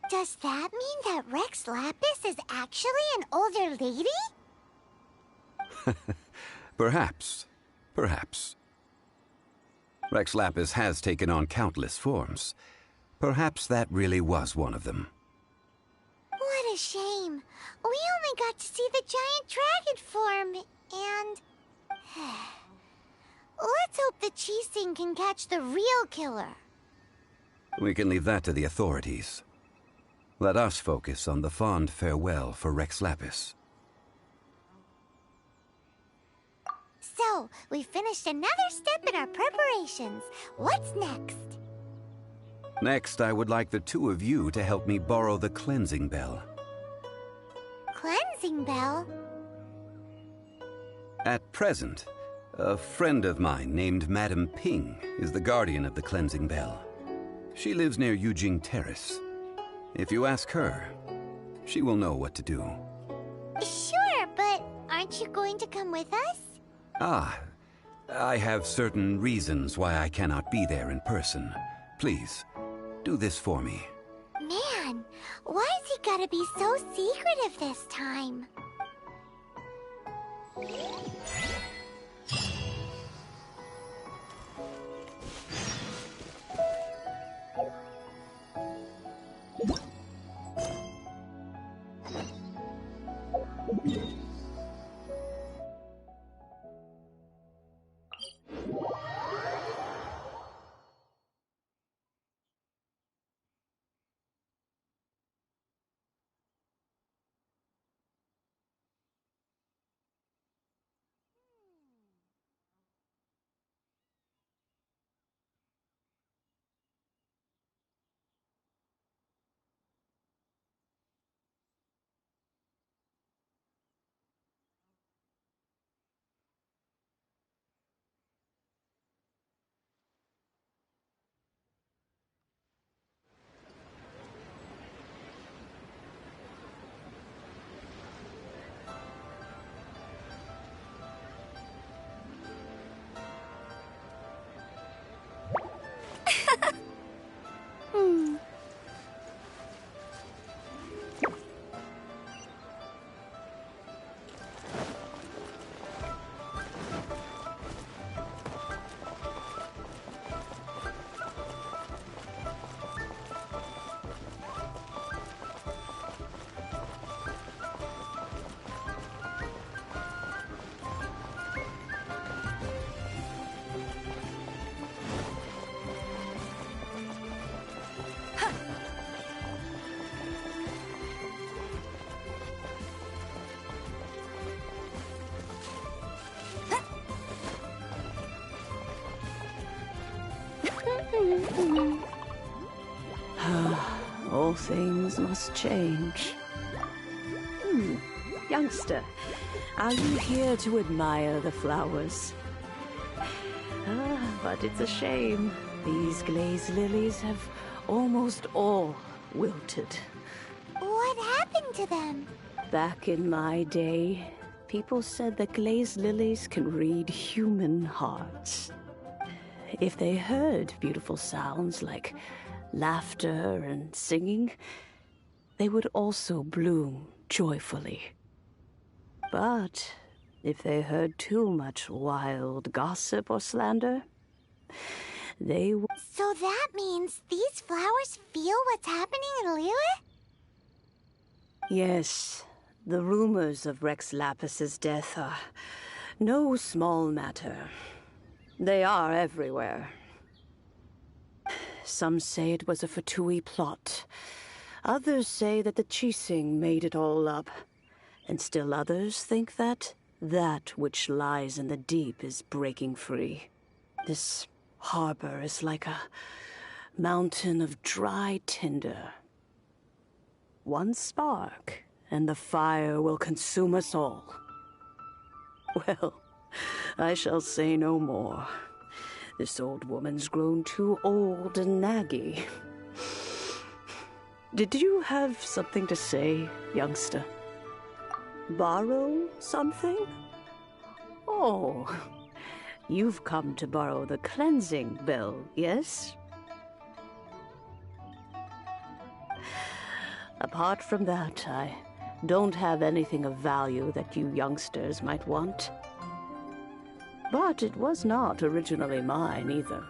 Does that mean that Rex Lapis is actually an older lady? Perhaps. Perhaps. Rex Lapis has taken on countless forms. Perhaps that really was one of them. What a shame. We only got to see the giant dragon form, and... Let's hope the Qixing can catch the real killer. We can leave that to the authorities. Let us focus on the fond farewell for Rex Lapis. So, we finished another step in our preparations. What's next? Next, I would like the 2 of you to help me borrow the cleansing bell. Cleansing bell? At present, a friend of mine named Madame Ping is the guardian of the cleansing bell. She lives near Yujing Terrace. If you ask her, she will know what to do. Sure, but aren't you going to come with us? Ah, I have certain reasons why I cannot be there in person. Please, do this for me. Man, why has he gotta be so secretive this time? All things must change. Youngster, are you here to admire the flowers? But it's a shame. These glazed lilies have almost all wilted. What happened to them? Back in my day, people said that glazed lilies can read human hearts. If they heard beautiful sounds like laughter and singing, they would also bloom joyfully. But if they heard too much wild gossip or slander, they would... So that means these flowers feel what's happening in Liyue? Yes, the rumors of Rex Lapis's death are no small matter. They are everywhere. Some say it was a Fatui plot. Others say that the Chising made it all up. And still others think that which lies in the deep is breaking free. This harbor is like a mountain of dry tinder. One spark, and the fire will consume us all. Well, I shall say no more. This old woman's grown too old and naggy. Did you have something to say, youngster? Borrow something? Oh, you've come to borrow the cleansing bell, yes? Apart from that, I don't have anything of value that you youngsters might want. But it was not originally mine, either.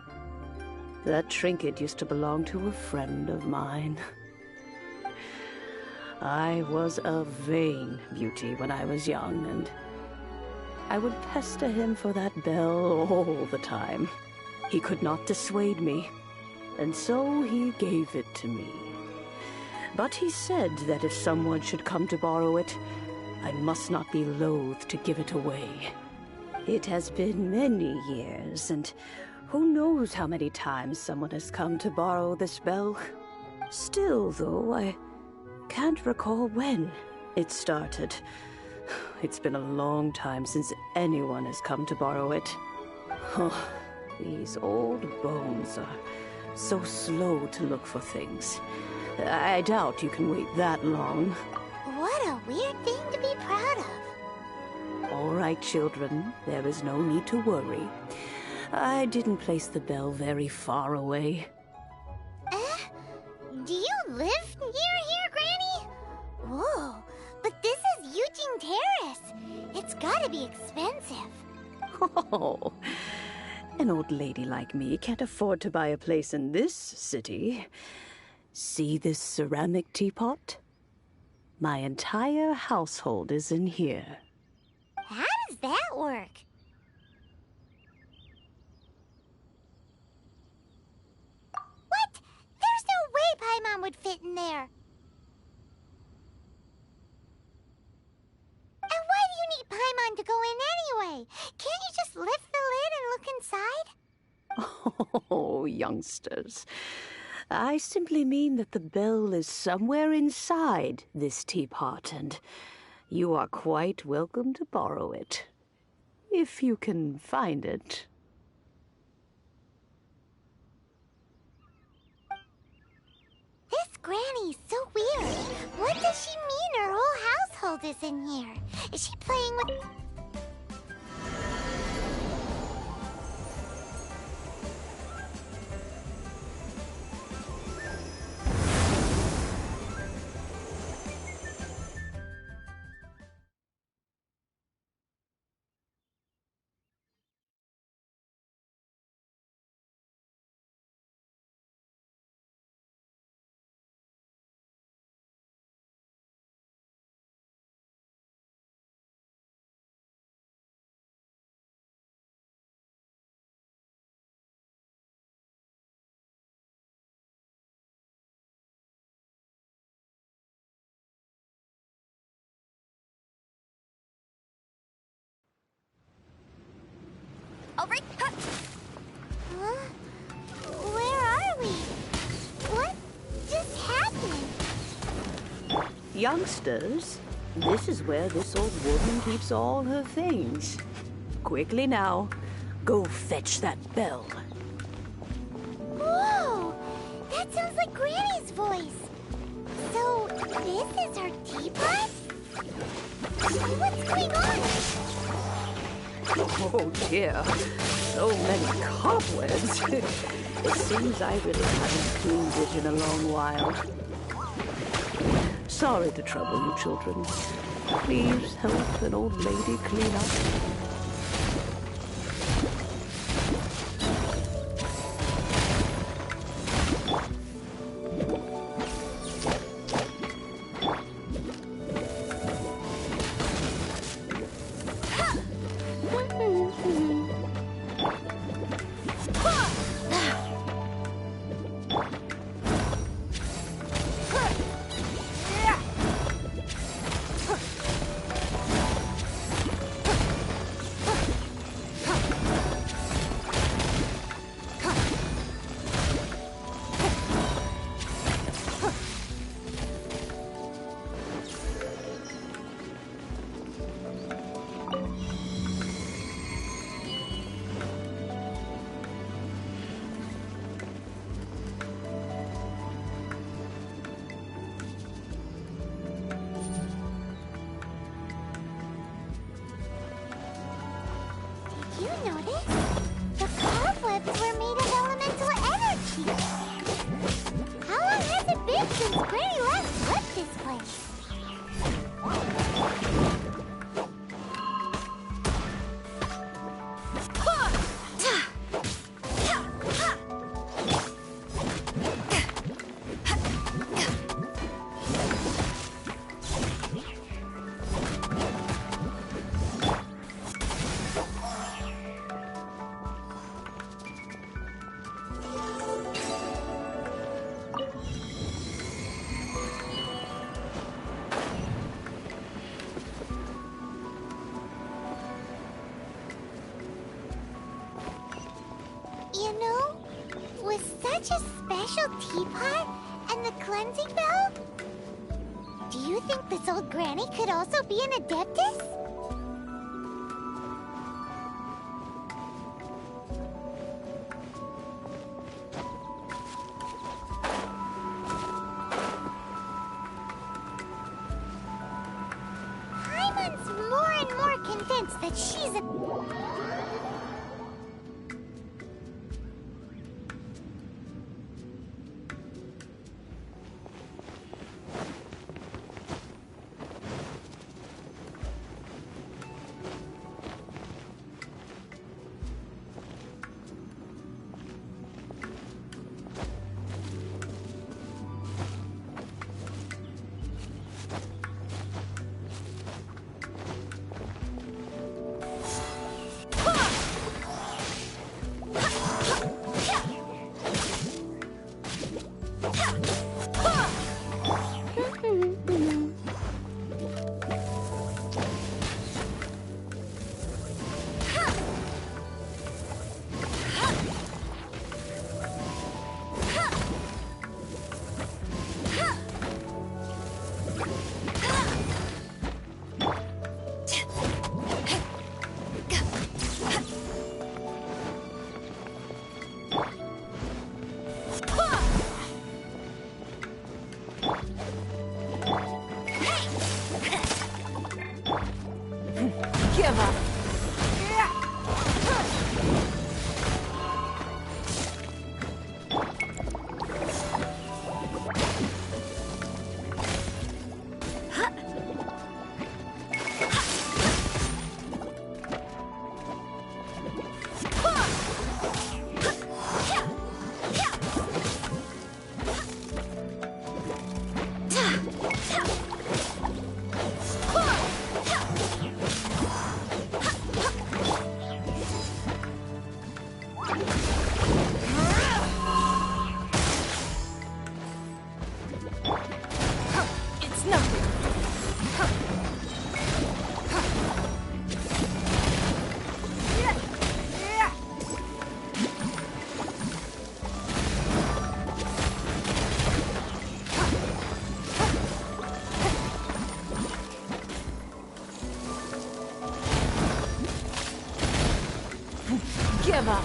That trinket used to belong to a friend of mine. I was a vain beauty when I was young, and I would pester him for that bell all the time. He could not dissuade me, and so he gave it to me. But he said that if someone should come to borrow it, I must not be loath to give it away. It has been many years, and who knows how many times someone has come to borrow this bell. Still, though, I can't recall when it started. It's been a long time since anyone has come to borrow it. Oh, these old bones are so slow to look for things. I doubt you can wait that long. What a weird thing to be proud of. All right, children. There is no need to worry. I didn't place the bell very far away. Do you live near here, Granny? Whoa, but this is Eugene Terrace. It's gotta be expensive. Oh, an old lady like me can't afford to buy a place in this city. See this ceramic teapot? My entire household is in here. How does that work? What? There's no way Paimon would fit in there. And why do you need Paimon to go in anyway? Can't you just lift the lid and look inside? Oh, youngsters. I simply mean that the bell is somewhere inside this teapot, and you are quite welcome to borrow it, if you can find it. This Granny's so weird. What does she mean her whole household is in here? Is she playing with... Over. Huh? Where are Youngsters, this is where this old woman keeps all her things. Quickly now, go fetch that bell. Whoa! That sounds like Granny's voice. So, this is her teapot? What's going on? Oh dear, so many cobwebs. It seems I really haven't cleaned it in a long while. Sorry to trouble you, children. Please help an old lady clean up. You notice? The cobwebs were made of elemental energy. How long has it been since Granny last left this place? You know, with such a special teapot and the cleansing bell, do you think this old granny could also be an adeptus? Paimon's more and more convinced that she's a... Give up.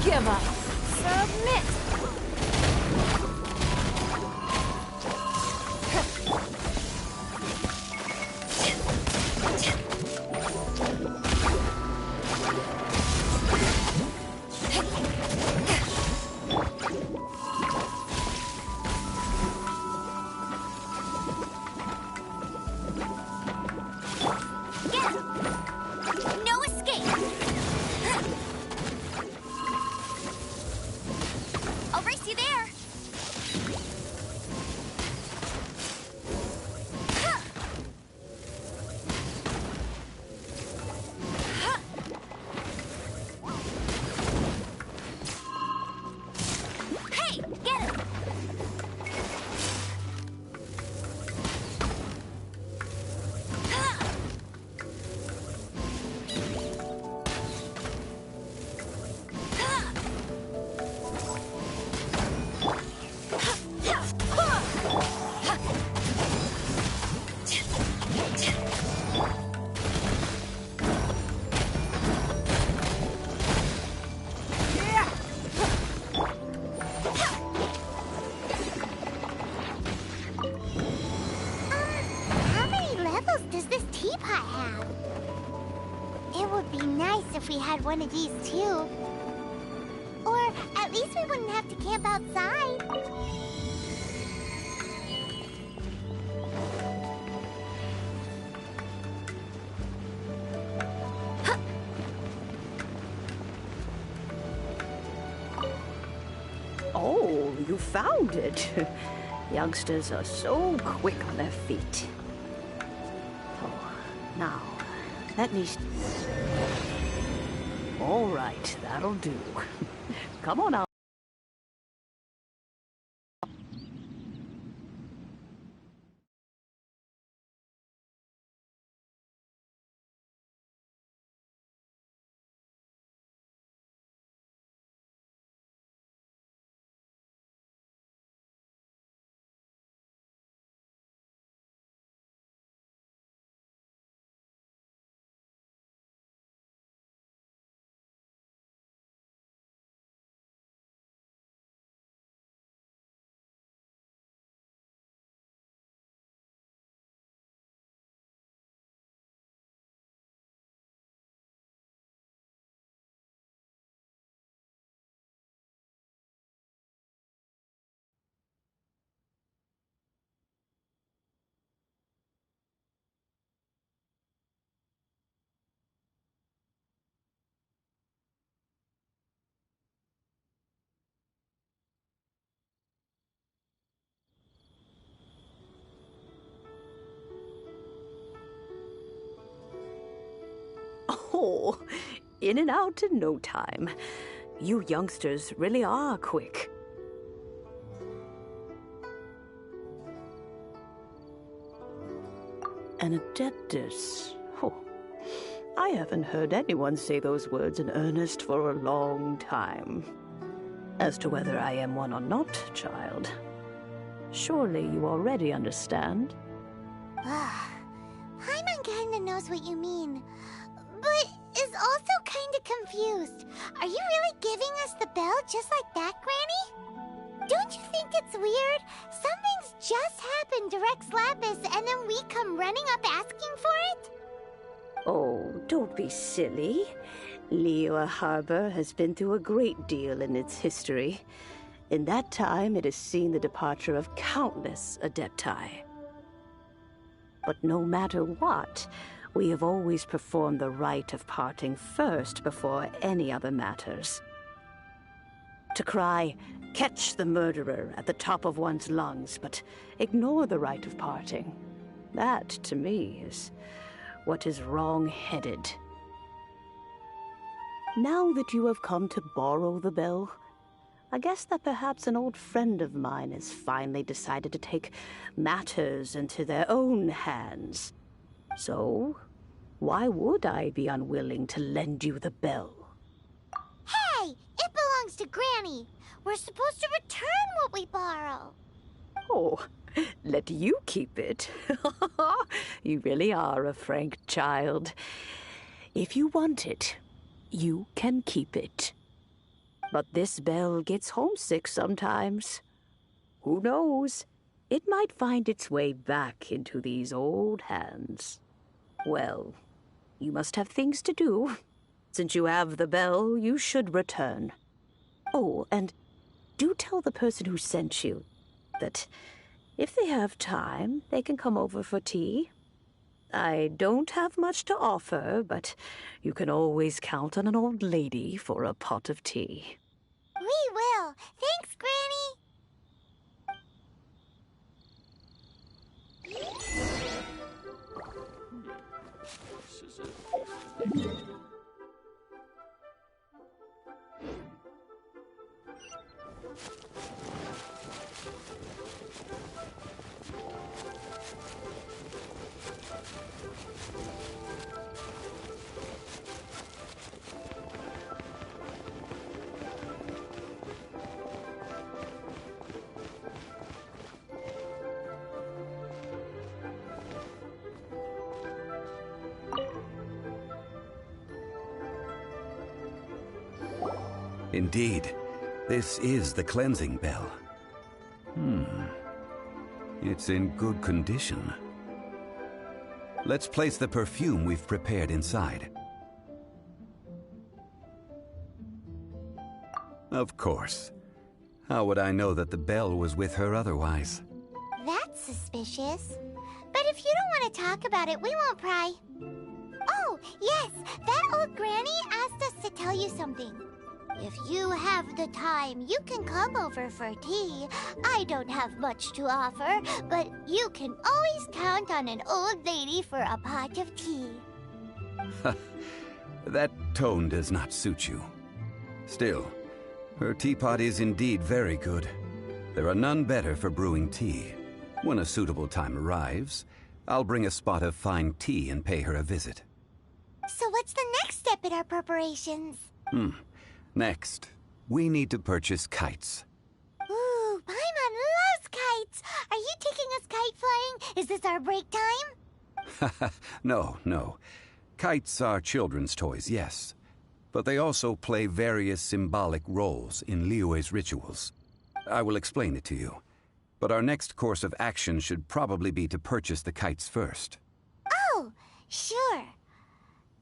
Give up. Submit. No escape! I'll race you there! Hey, get him! How many levels does this teapot have? It would be nice if we had one of these too. Or at least we wouldn't have to camp outside. Oh, you found it. Youngsters are so quick on their feet. Oh, now, let me... All right, that'll do. Come on out. Oh, in and out in no time. You youngsters really are quick. An adeptus. Oh, I haven't heard anyone say those words in earnest for a long time. As to whether I am one or not, child, surely you already understand. Paimon kinda knows what you mean, but is also kinda confused. Are you really giving us the bell just like that, Granny? Don't you think it's weird? Something's just happened to Rex Lapis and then we come running up asking for it? Oh, don't be silly. Liyue Harbor has been through a great deal in its history. In that time, it has seen the departure of countless Adepti. But no matter what, we have always performed the rite of parting first before any other matters. To cry, "Catch the murderer," at the top of one's lungs, but ignore the rite of parting. That, to me, is what is wrong-headed. Now that you have come to borrow the bell, I guess that perhaps an old friend of mine has finally decided to take matters into their own hands. So, why would I be unwilling to lend you the bell? Hey! It belongs to Granny! We're supposed to return what we borrow! Oh, let you keep it. You really are a frank child. If you want it, you can keep it. But this bell gets homesick sometimes. Who knows? It might find its way back into these old hands. Well, you must have things to do. Since you have the bell, you should return. Oh, and do tell the person who sent you that if they have time, they can come over for tea. I don't have much to offer, but you can always count on an old lady for a pot of tea. We will. Thanks, Granny. Indeed, this is the cleansing bell. It's in good condition. Let's place the perfume we've prepared inside. Of course. How would I know that the bell was with her otherwise? That's suspicious. But if you don't want to talk about it, we won't pry. Oh, yes, that old granny asked us to tell you something. If you have the time, you can come over for tea. I don't have much to offer, but you can always count on an old lady for a pot of tea. That tone does not suit you. Still, her teapot is indeed very good. There are none better for brewing tea. When a suitable time arrives, I'll bring a spot of fine tea and pay her a visit. So what's the next step in our preparations? Next, we need to purchase kites. Ooh, Paimon loves kites! Are you taking us kite flying? Is this our break time? No. Kites are children's toys, yes. But they also play various symbolic roles in Liyue's rituals. I will explain it to you. But our next course of action should probably be to purchase the kites first. Oh, sure.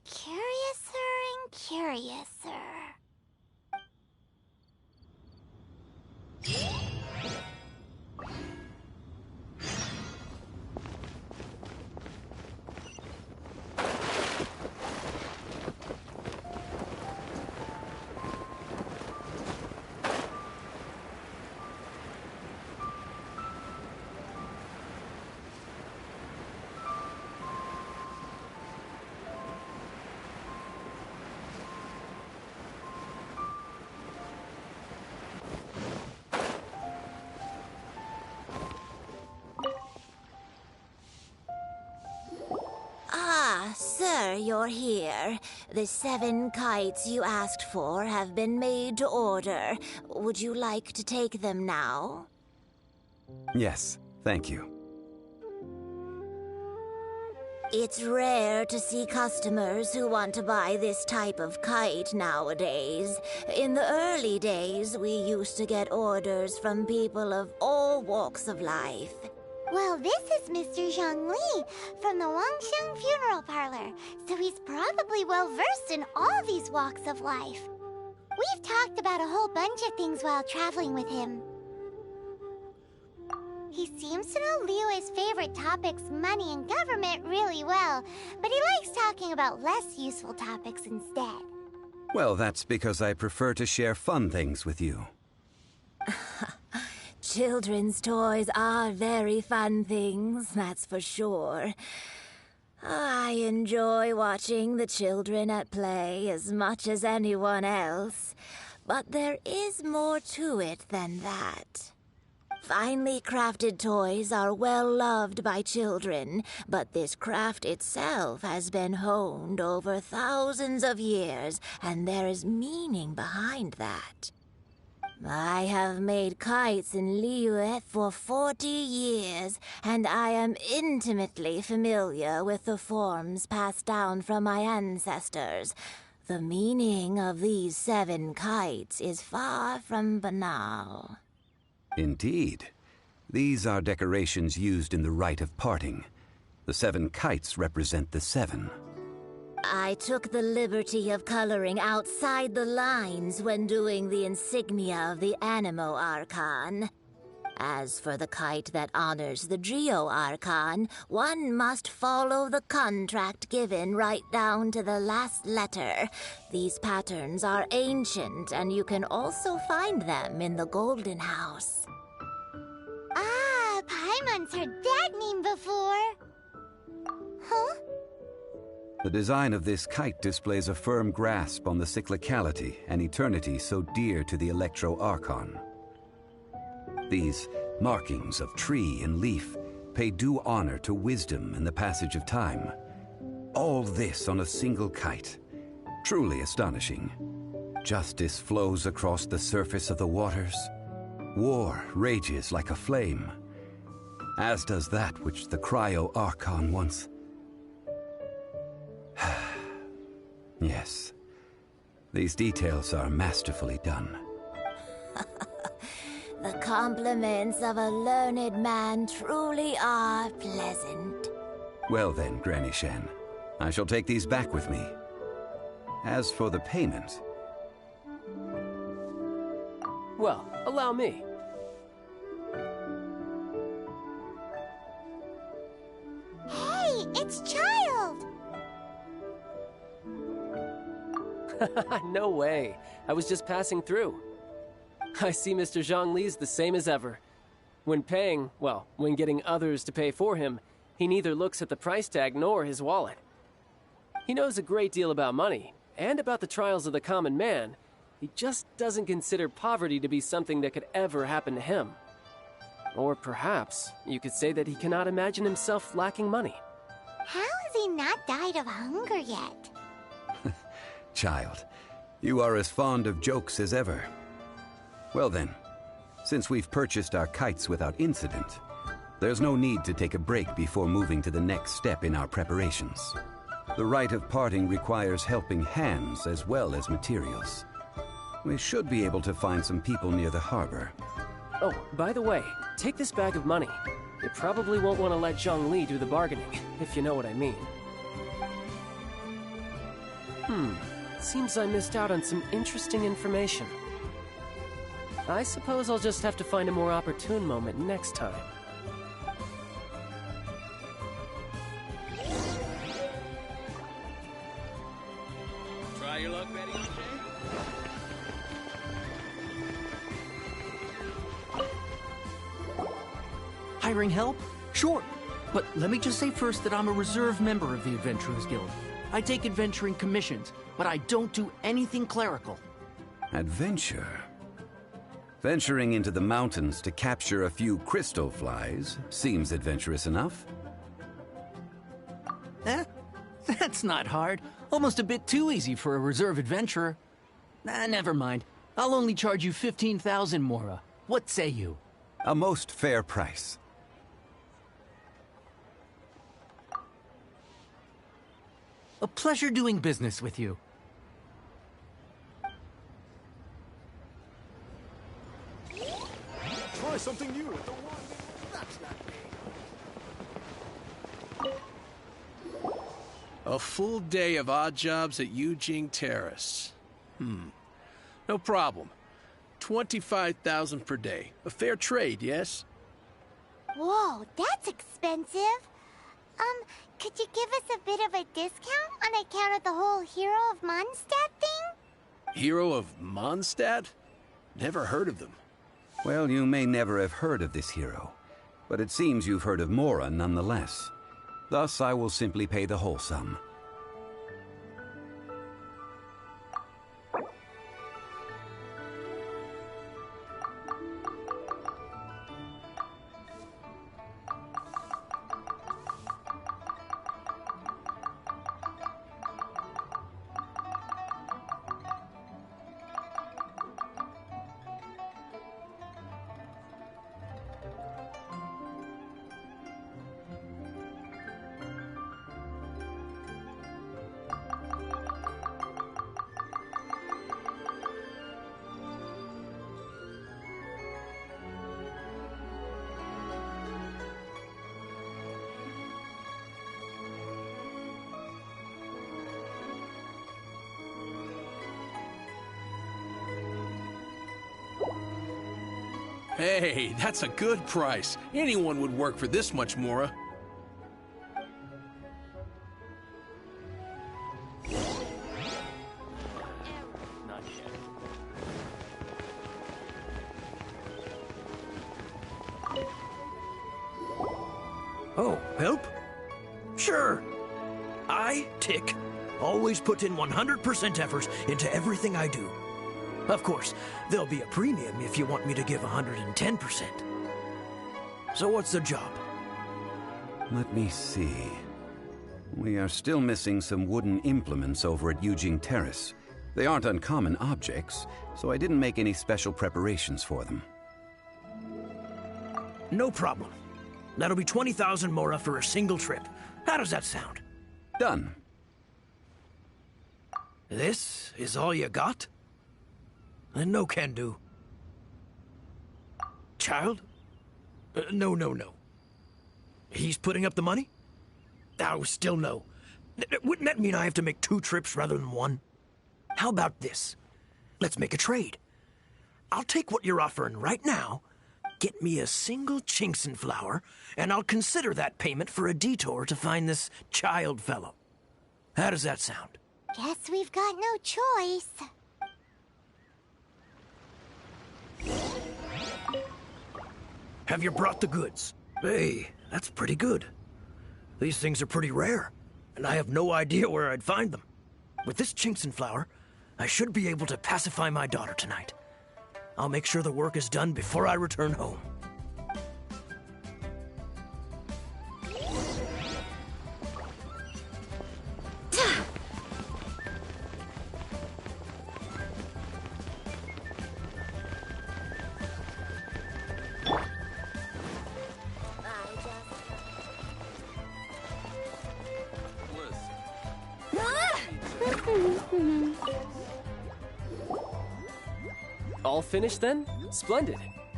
Curiouser and curiouser. Sir, you're here. The 7 kites you asked for have been made to order. Would you like to take them now? Yes, thank you. It's rare to see customers who want to buy this type of kite nowadays. In the early days, we used to get orders from people of all walks of life. Well, this is Mr. Zhongli from the Wangsheng Funeral Parlor, so he's probably well-versed in all these walks of life. We've talked about a whole bunch of things while traveling with him. He seems to know Liyue's favorite topics, money and government, really well, but he likes talking about less useful topics instead. Well, that's because I prefer to share fun things with you. Children's toys are very fun things, that's for sure. I enjoy watching the children at play as much as anyone else. But there is more to it than that. Finely crafted toys are well loved by children, but this craft itself has been honed over thousands of years, and there is meaning behind that. I have made kites in Liyue for 40 years, and I am intimately familiar with the forms passed down from my ancestors. The meaning of these 7 kites is far from banal. Indeed. These are decorations used in the rite of parting. The 7 kites represent the 7. I took the liberty of coloring outside the lines when doing the insignia of the Animo Archon. As for the kite that honors the Geo Archon, one must follow the contract given right down to the last letter. These patterns are ancient, and you can also find them in the Golden House. Ah, Paimon's heard that name before. Huh? The design of this kite displays a firm grasp on the cyclicality and eternity so dear to the Electro Archon. These markings of tree and leaf pay due honor to wisdom and the passage of time. All this on a single kite. Truly astonishing. Justice flows across the surface of the waters. War rages like a flame, as does that which the Cryo Archon once... Yes, these details are masterfully done. The compliments of a learned man truly are pleasant. Well then, Granny Shen, I shall take these back with me. As for the payment... Well, allow me. Hey, it's Child! No way. I was just passing through. I see Mr. Zhongli's the same as ever. When paying, well, when getting others to pay for him, he neither looks at the price tag nor his wallet. He knows a great deal about money, and about the trials of the common man. He just doesn't consider poverty to be something that could ever happen to him. Or perhaps you could say that he cannot imagine himself lacking money. How has he not died of hunger yet? Child, you are as fond of jokes as ever. Well then, since we've purchased our kites without incident, there's no need to take a break before moving to the next step in our preparations. The rite of parting requires helping hands as well as materials. We should be able to find some people near the harbor. Oh, by the way, take this bag of money. You probably won't want to let Zhongli do the bargaining, if you know what I mean. Seems I missed out on some interesting information. I suppose I'll just have to find a more opportune moment next time. Try your luck, Betty and Hiring help? Sure. But let me just say first that I'm a reserve member of the Adventurers Guild. I take adventuring commissions, but I don't do anything clerical. Adventure? Venturing into the mountains to capture a few crystal flies seems adventurous enough. That's not hard. Almost a bit too easy for a reserve adventurer. Never mind. I'll only charge you 15,000 Mora. What say you? A most fair price. A pleasure doing business with you. Try something new with the one. That's not me. A full day of odd jobs at Yujing Terrace. No problem. 25,000 per day. A fair trade, yes? Whoa, that's expensive. Could you give us a bit of a discount on account of the whole Hero of Mondstadt thing? Hero of Mondstadt? Never heard of them. Well, you may never have heard of this hero, but it seems you've heard of Mora nonetheless. Thus, I will simply pay the whole sum. Hey, that's a good price. Anyone would work for this much, Mora. Not yet. Oh, help? Sure. I, Tick, always put in 100% effort into everything I do. Of course, there'll be a premium if you want me to give 110%. So what's the job? Let me see. We are still missing some wooden implements over at Eugene Terrace. They aren't uncommon objects, so I didn't make any special preparations for them. No problem. That'll be 20,000 Mora for a single trip. How does that sound? Done. This is all you got? Then no can do. Child? No. He's putting up the money? Oh, still no. Wouldn't that mean I have to make 2 trips rather than 1? How about this? Let's make a trade. I'll take what you're offering right now, get me a single Chinkson flower, and I'll consider that payment for a detour to find this child fellow. How does that sound? Guess we've got no choice. Have you brought the goods? Hey, that's pretty good. These things are pretty rare, and I have no idea where I'd find them. With this Chinkson flower, I should be able to pacify my daughter tonight. I'll make sure the work is done before I return home. All finished then? Splendid.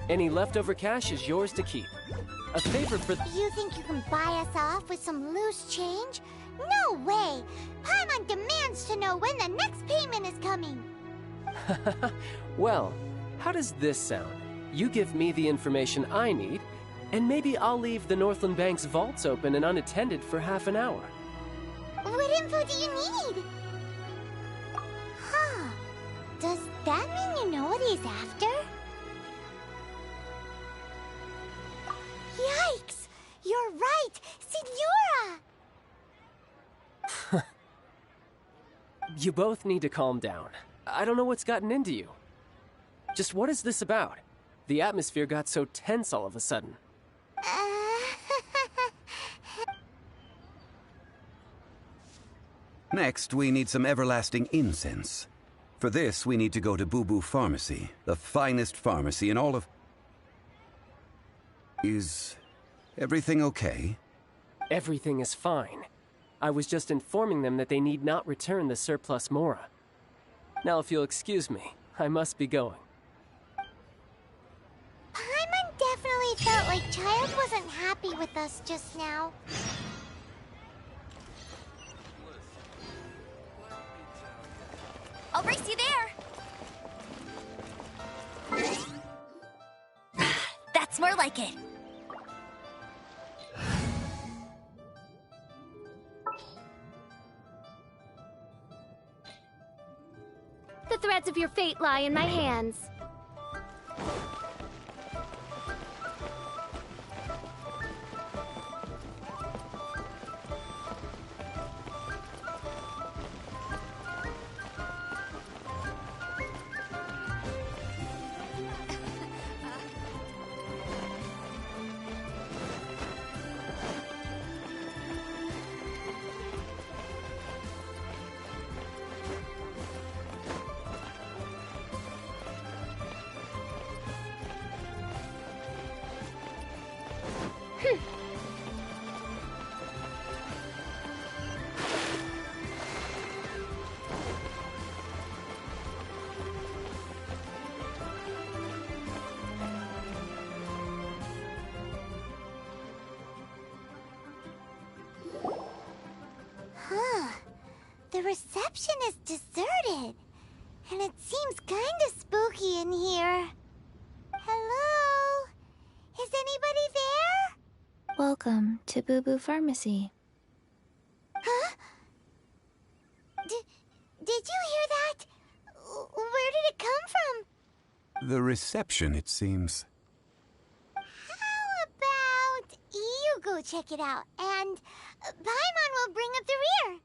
Any leftover cash is yours to keep. A favor for... You think you can buy us off with some loose change? No way! Paimon demands to know when the next payment is coming. Well, how does this sound? You give me the information I need, and maybe I'll leave the Northland Bank's vaults open and unattended for half an hour. What info do you need? Huh. Does that mean you know what he's after? Yikes! You're right! Signora! You both need to calm down. I don't know what's gotten into you. Just what is this about? The atmosphere got so tense all of a sudden. Next, we need some everlasting incense. For this, we need to go to Boo Boo Pharmacy, the finest pharmacy in all of... Is everything okay? Everything is fine. I was just informing them that they need not return the surplus Mora. Now, if you'll excuse me, I must be going. Paimon definitely felt like Child wasn't happy with us just now. I'll race you there! That's more like it. The threads of your fate lie in my hands. The reception is deserted, and it seems kinda spooky in here. Hello? to Boo Boo Pharmacy. Huh? Did you hear that? Where did it come from? The reception, it seems. How about you go check it out, and Paimon will bring up the rear.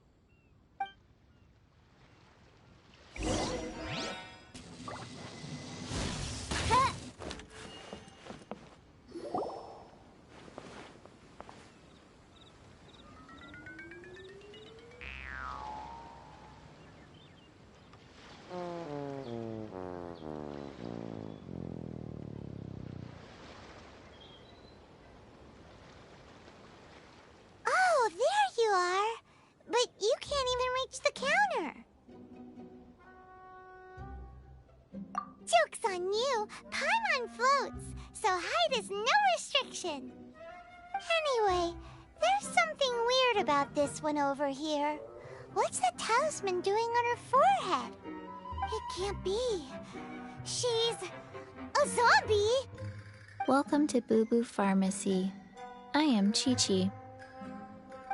Oh, there you are. But you can't even reach the counter. Joke's on you. Paimon floats, so height is no restriction. Anyway, there's something weird about this one over here. What's the talisman doing on her forehead? It can't be. She's a zombie. Welcome to Boo Boo Pharmacy. I am Chi-Chi.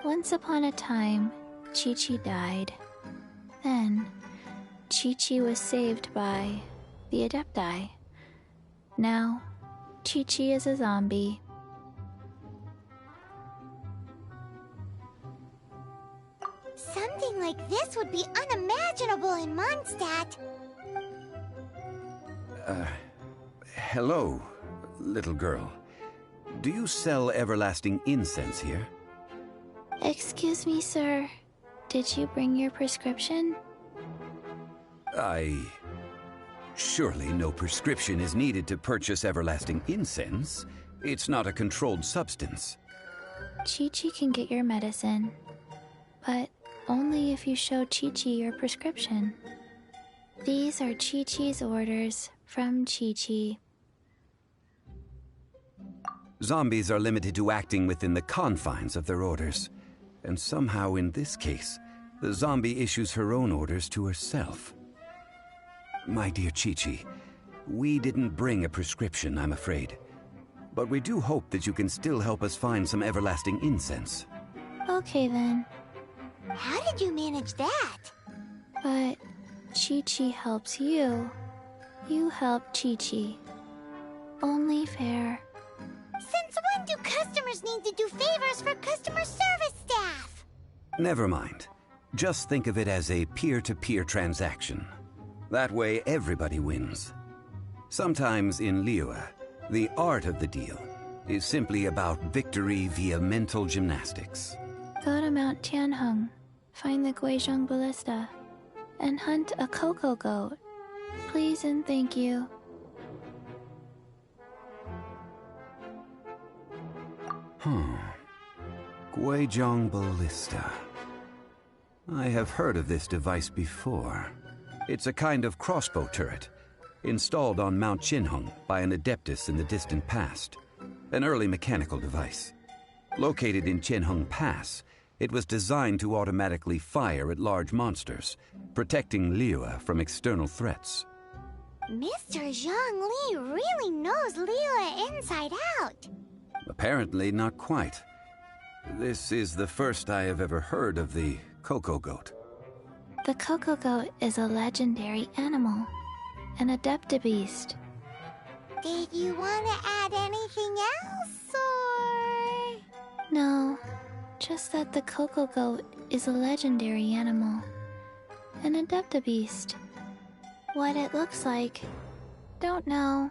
Once upon a time, Chi-Chi died. Then, Chi-Chi was saved by the Adepti. Now, Chi-Chi is a zombie. Something like this would be unimaginable in Mondstadt. Hello, little girl. Do you sell everlasting incense here? Excuse me, sir. Did you bring your prescription? Surely no prescription is needed to purchase everlasting incense. It's not a controlled substance. Chi-Chi can get your medicine, but only if you show Chi-Chi your prescription. These are Chi-Chi's orders from Chi-Chi. Zombies are limited to acting within the confines of their orders. And somehow in this case, the zombie issues her own orders to herself. My dear Chi-Chi, we didn't bring a prescription, I'm afraid. But we do hope that you can still help us find some everlasting incense. Okay then. How did you manage that? But Chi-Chi helps you. You help Chi-Chi. Only fair. Since when do customers need to do favors for customer service staff? Never mind. Just think of it as a peer-to-peer transaction. That way everybody wins. Sometimes in Liyue, the art of the deal is simply about victory via mental gymnastics. Go to Mount Tianheng, find the Guizhong Ballista, and hunt a cocoa goat. Please and thank you. Guizhong Ballista. I have heard of this device before. It's a kind of crossbow turret, installed on Mount Qinheng by an adeptus in the distant past. An early mechanical device. Located in Qianheng Pass, it was designed to automatically fire at large monsters, protecting Liyue from external threats. Mr. Zhang Li really knows Liyue inside out. Apparently not quite. This is the first I have ever heard of the cocoa goat. The cocoa goat is a legendary animal, an adeptabeast. Did you want to add anything else, or...? No, just that the cocoa goat is a legendary animal, an adeptabeast. What it looks like, don't know.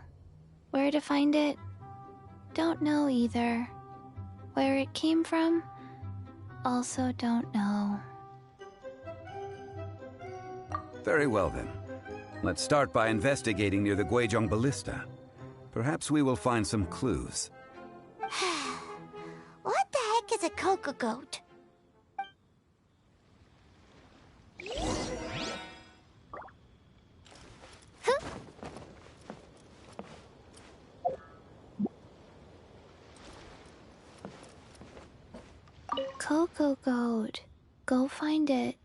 Where to find it, don't know either. Where it came from, also don't know. Very well then. Let's start by investigating near the Guizhong Ballista. Perhaps we will find some clues. What the heck is a cocoa goat? Cocoa goat. Go find it.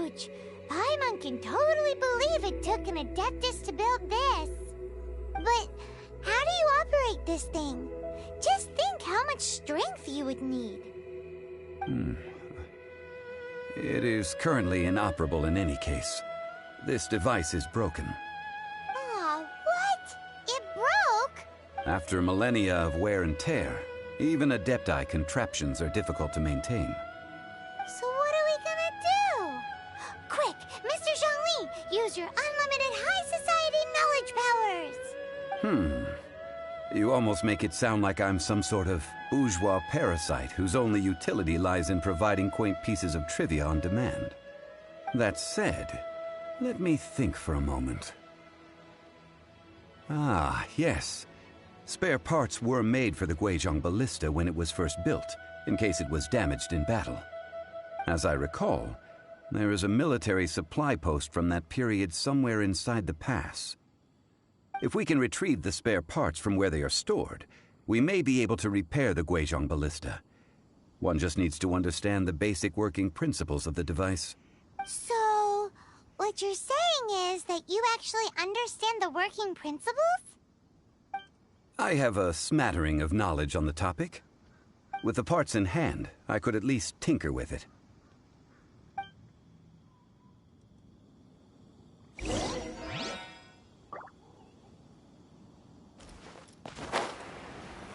huge! Paimon can totally believe it took an Adeptus to build this. But how do you operate this thing? Just think how much strength you would need. It is currently inoperable in any case. This device is broken. Aw, what? It broke? After millennia of wear and tear, even Adepti contraptions are difficult to maintain. So what are we gonna do? Quick, Mr. Zhongli, use your unlimited high society knowledge powers! You almost make it sound like I'm some sort of bourgeois parasite whose only utility lies in providing quaint pieces of trivia on demand. That said, let me think for a moment. Ah, yes. Spare parts were made for the Guizhong Ballista when it was first built, in case it was damaged in battle. As I recall, there is a military supply post from that period somewhere inside the pass. If we can retrieve the spare parts from where they are stored, we may be able to repair the Guizhong Ballista. One just needs to understand the basic working principles of the device. So, what you're saying is that you actually understand the working principles? I have a smattering of knowledge on the topic. With the parts in hand, I could at least tinker with it.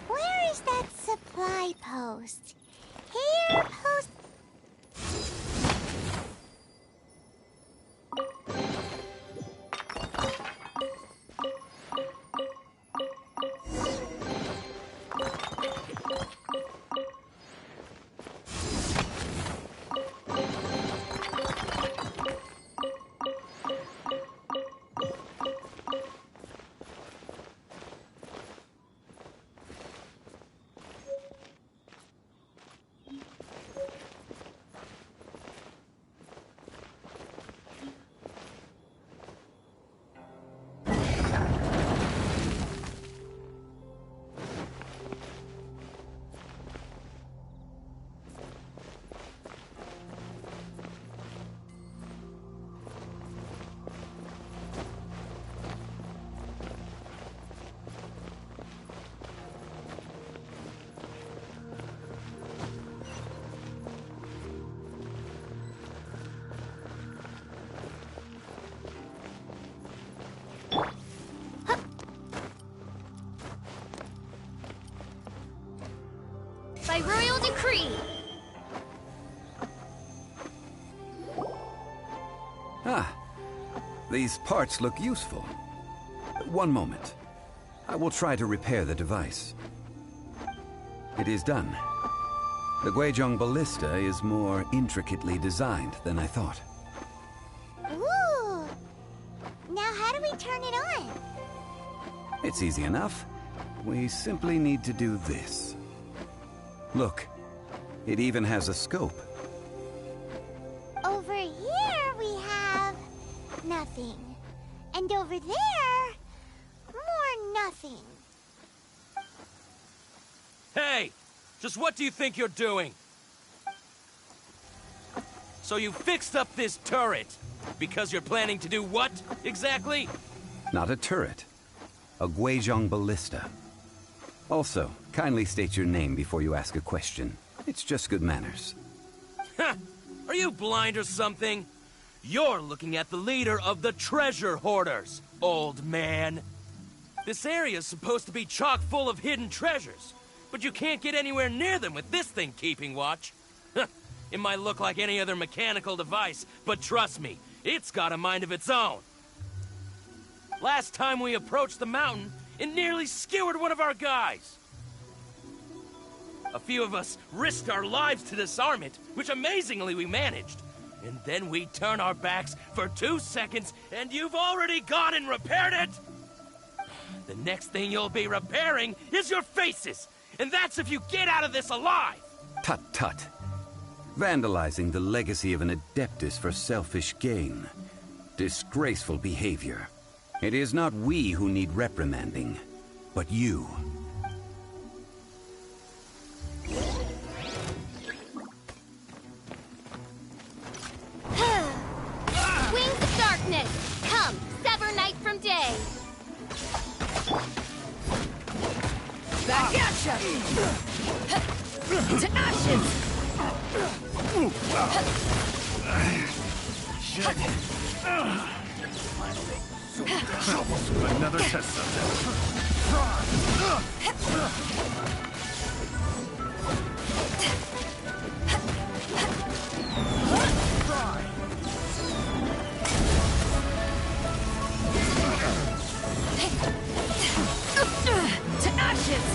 Where is that supply post? Here, post... By royal decree! Ah, these parts look useful. One moment. I will try to repair the device. It is done. The Guizhong Ballista is more intricately designed than I thought. Ooh! Now how do we turn it on? It's easy enough. We simply need to do this. Look, it even has a scope. Over here we have... nothing. And over there... more nothing. Hey! Just what do you think you're doing? So you fixed up this turret because you're planning to do what, exactly? Not a turret. A Guizhong Ballista. Also, kindly state your name before you ask a question. It's just good manners. Ha! Are you blind or something? You're looking at the leader of the treasure hoarders, old man. This area's supposed to be chock full of hidden treasures, but you can't get anywhere near them with this thing keeping watch. It might look like any other mechanical device, but trust me, it's got a mind of its own. Last time we approached the mountain, it nearly skewered one of our guys. A few of us risked our lives to disarm it, which amazingly we managed. And then we turn our backs for 2 seconds, and you've already gone and repaired it! The next thing you'll be repairing is your faces! And that's if you get out of this alive! Tut tut. Vandalizing the legacy of an Adeptus for selfish gain. Disgraceful behavior. It is not we who need reprimanding, but you. Come, sever night from day. Back at ya! To ashes! Shit. Almost another test subject. To ashes!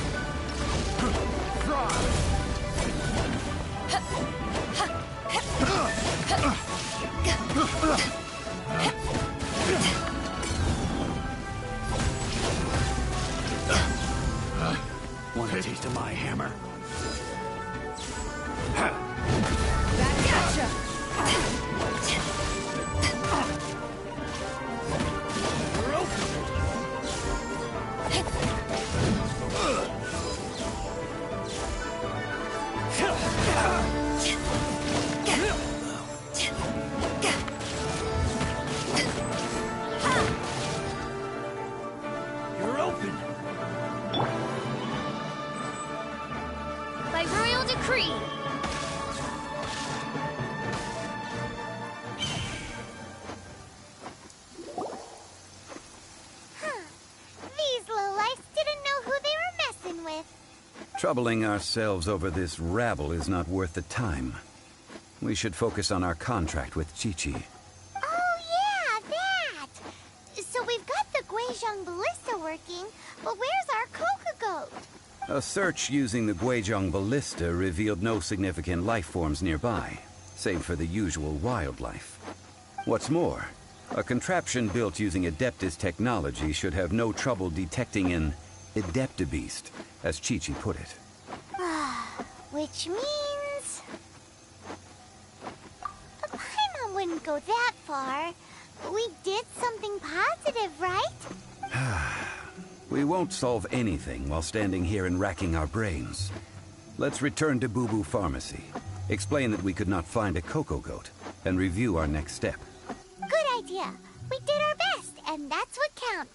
Want a taste of my hammer? Back at ya! We're You're open! By royal decree. These lowlifes didn't know who they were messing with. Troubling ourselves over this rabble is not worth the time. We should focus on our contract with Chi-Chi. Oh yeah, that! So we've got the Guizhong Ballista working, but where's our Coca Goat? A search using the Guizhong Ballista revealed no significant life forms nearby, save for the usual wildlife. What's more, a contraption built using Adeptus technology should have no trouble detecting an Adeptabeast, as Chi-Chi put it. Which means... Paimon wouldn't go that far. We did something positive, right? We won't solve anything while standing here and racking our brains. Let's return to Boo Boo Pharmacy, explain that we could not find a Coco Goat, and review our next step. Good idea. We did our best, and that's what counts.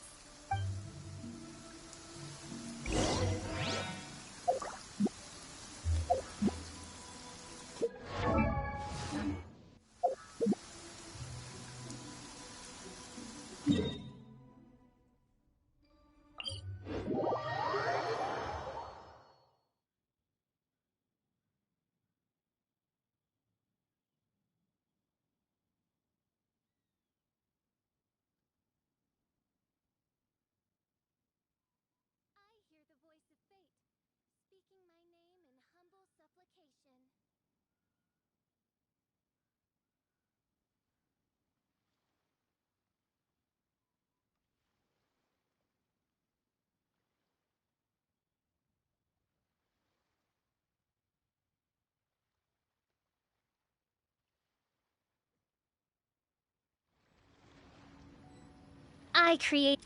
I create.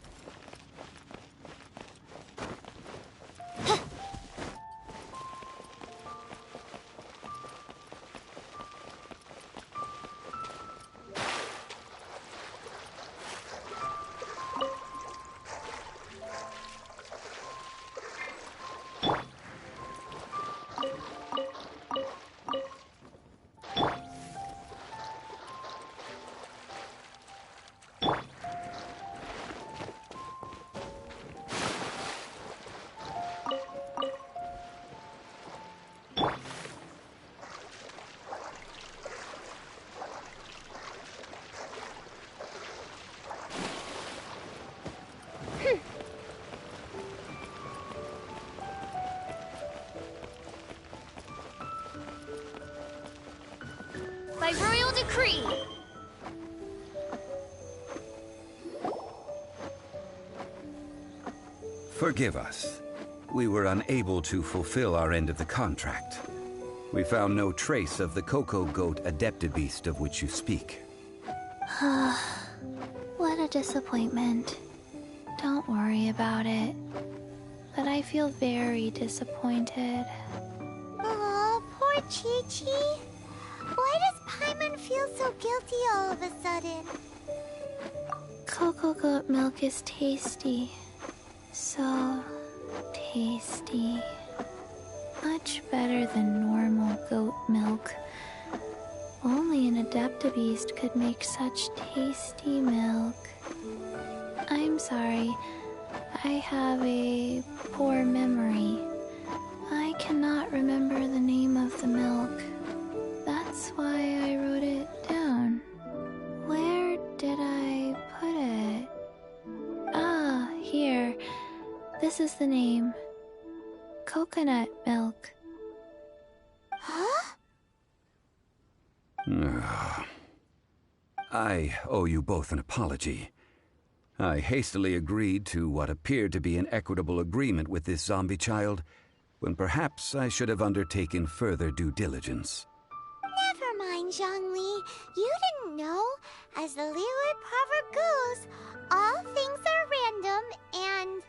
By royal decree. Forgive us. We were unable to fulfill our end of the contract. We found no trace of the Coco Goat Adeptabeast of which you speak. What a disappointment. Don't worry about it. But I feel very disappointed. Aw, poor Chi-Chi. Why does Paimon feel so guilty all of a sudden? Cocoa goat milk is tasty. So tasty. Much better than normal goat milk. Only an Adeptabeast could make such tasty milk. I'm sorry. I have a poor memory. I cannot remember the name of the milk. That's why I wrote it down. Where did I put it? Ah, here. This is the name. Coconut milk. Huh? I owe you both an apology. I hastily agreed to what appeared to be an equitable agreement with this zombie child, when perhaps I should have undertaken further due diligence. Never mind, Zhongli. You didn't know. As the Liyue proverb goes, all things are random and...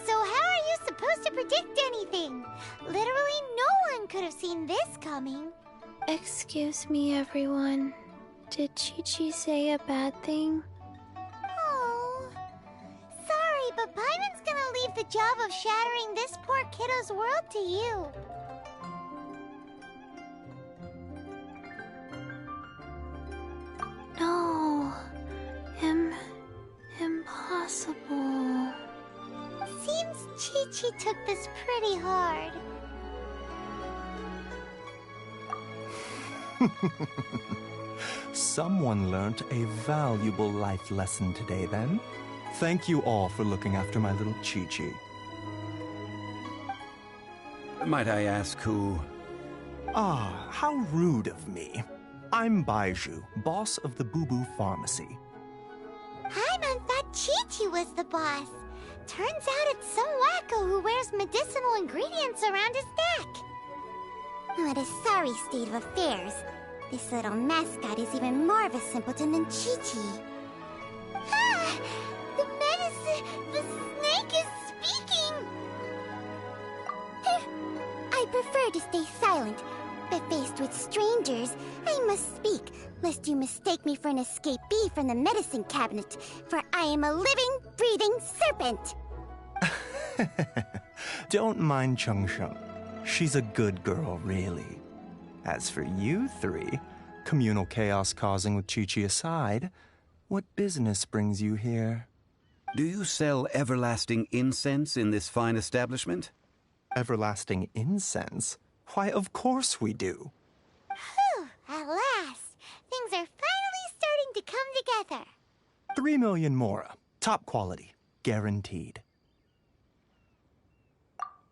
So how are you supposed to predict anything? Literally no one could have seen this coming. Excuse me, everyone. Did Chi-Chi say a bad thing? Oh. Sorry, but Paimon's gonna leave the job of shattering this poor kiddo's world to you. No. Impossible. Seems Chi-Chi took this pretty hard. Someone learnt a valuable life lesson today, then. Thank you all for looking after my little Chi-Chi. Might I ask who... Ah, how rude of me. I'm Baiju, boss of the Boo Boo Pharmacy. Paimon thought Chi-Chi was the boss. Turns out it's some wacko who wears medicinal ingredients around his neck. What a sorry state of affairs. This little mascot is even more of a simpleton than Chi-Chi. Ah! The snake is speaking! I prefer to stay silent, but faced with strangers, I must speak, lest you mistake me for an escapee from the medicine cabinet, for I am a living, breathing serpent! Don't mind Chung Sheng. She's a good girl, really. As for you three, communal chaos causing with Chi-Chi aside, what business brings you here? Do you sell everlasting incense in this fine establishment? Everlasting incense? Why, of course we do. Whew, at last! Things are finally starting to come together. 3 million mora. Top quality. Guaranteed.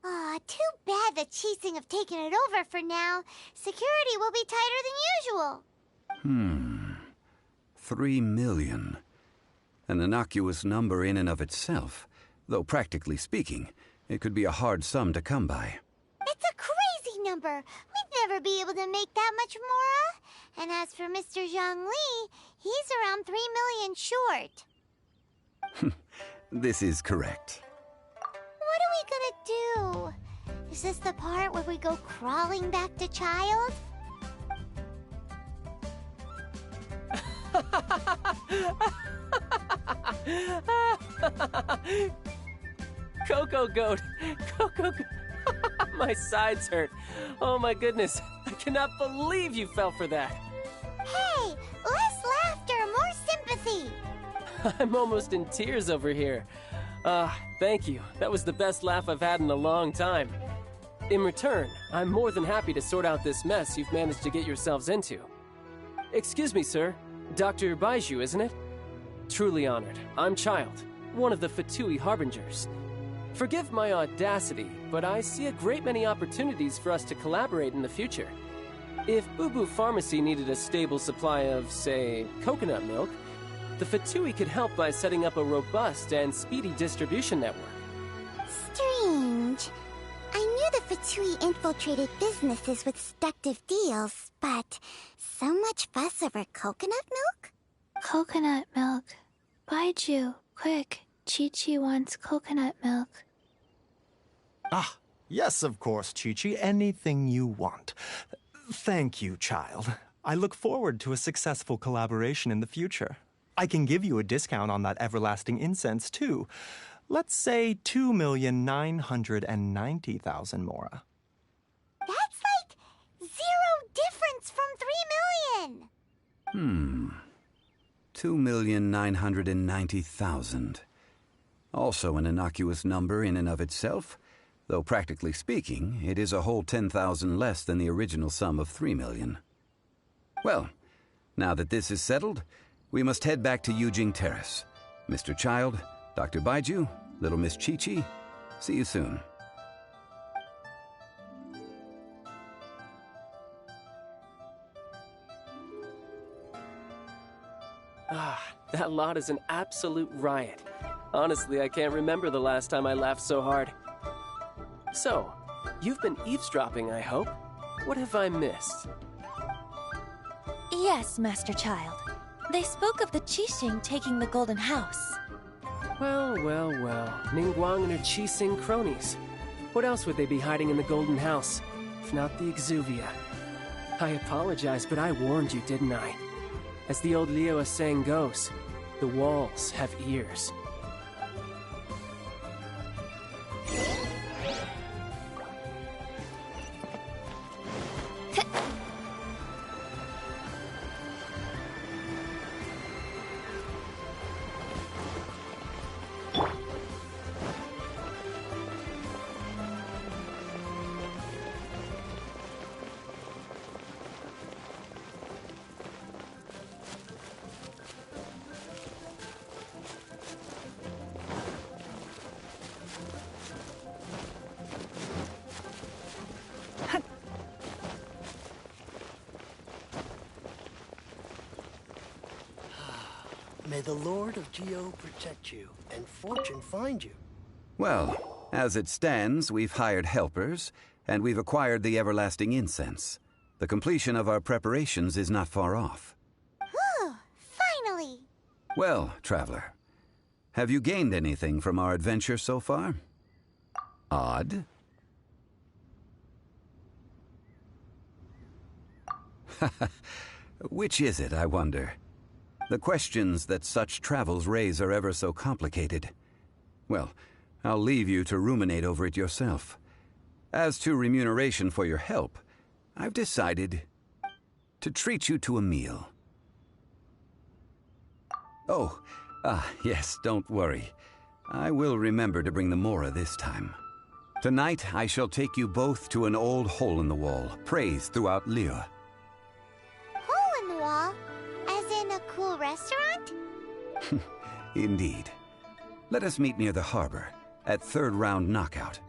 Aw, too bad the Chising have taken it over for now. Security will be tighter than usual. 3 million. An innocuous number in and of itself, though practically speaking, it could be a hard sum to come by. It's a crazy number. We'd never be able to make that much mora. And as for Mr. Zhongli, he's around 3 million short. This is correct. What are we gonna do? Is this the part where we go crawling back to child? Cocoa goat! Cocoa goat! My sides hurt. Oh my goodness. I cannot believe you fell for that. Hey, less laughter, more sympathy. I'm almost in tears over here. Thank you. That was the best laugh I've had in a long time. In return, I'm more than happy to sort out this mess you've managed to get yourselves into. Excuse me, sir. Dr. Baiju, isn't it? Truly honored. I'm Child, one of the Fatui Harbingers. Forgive my audacity, but I see a great many opportunities for us to collaborate in the future. If Boo Boo Pharmacy needed a stable supply of, say, coconut milk, the Fatui could help by setting up a robust and speedy distribution network. Strange. I knew the Fatui infiltrated businesses with seductive deals, but so much fuss over coconut milk? Coconut milk. Baiju, quick. Chi-Chi wants coconut milk. Ah, yes, of course, Chi-Chi. Anything you want. Thank you, child. I look forward to a successful collaboration in the future. I can give you a discount on that everlasting incense, too. Let's say 2,990,000 mora. That's like 0 difference from 3 million. 2,990,000. Also an innocuous number in and of itself, though practically speaking, it is a whole 10,000 less than the original sum of 3 million. Well, now that this is settled, we must head back to Yujing Terrace. Mr. Child, Dr. Baiju, Little Miss Chi-Chi, see you soon. Ah, that lot is an absolute riot. Honestly, I can't remember the last time I laughed so hard. So, you've been eavesdropping, I hope? What have I missed? Yes, Master Child. They spoke of the Qixing taking the Golden House. Well, well, well. Ningguang and her Qixing cronies. What else would they be hiding in the Golden House, if not the Exuvia? I apologize, but I warned you, didn't I? As the old Liyue saying goes, the walls have ears. May the Lord of Geo protect you, and fortune find you. Well, as it stands, we've hired helpers, and we've acquired the everlasting incense. The completion of our preparations is not far off. Whew, finally! Well, traveler, have you gained anything from our adventure so far? Odd? Which is it, I wonder? The questions that such travels raise are ever so complicated. Well, I'll leave you to ruminate over it yourself. As to remuneration for your help, I've decided to treat you to a meal. Oh, yes, don't worry. I will remember to bring the Mora this time. Tonight, I shall take you both to an old hole-in-the-wall, praised throughout Liyue. Hole in the wall? As in a cool restaurant? Indeed. Let us meet near the harbor, at third round knockout.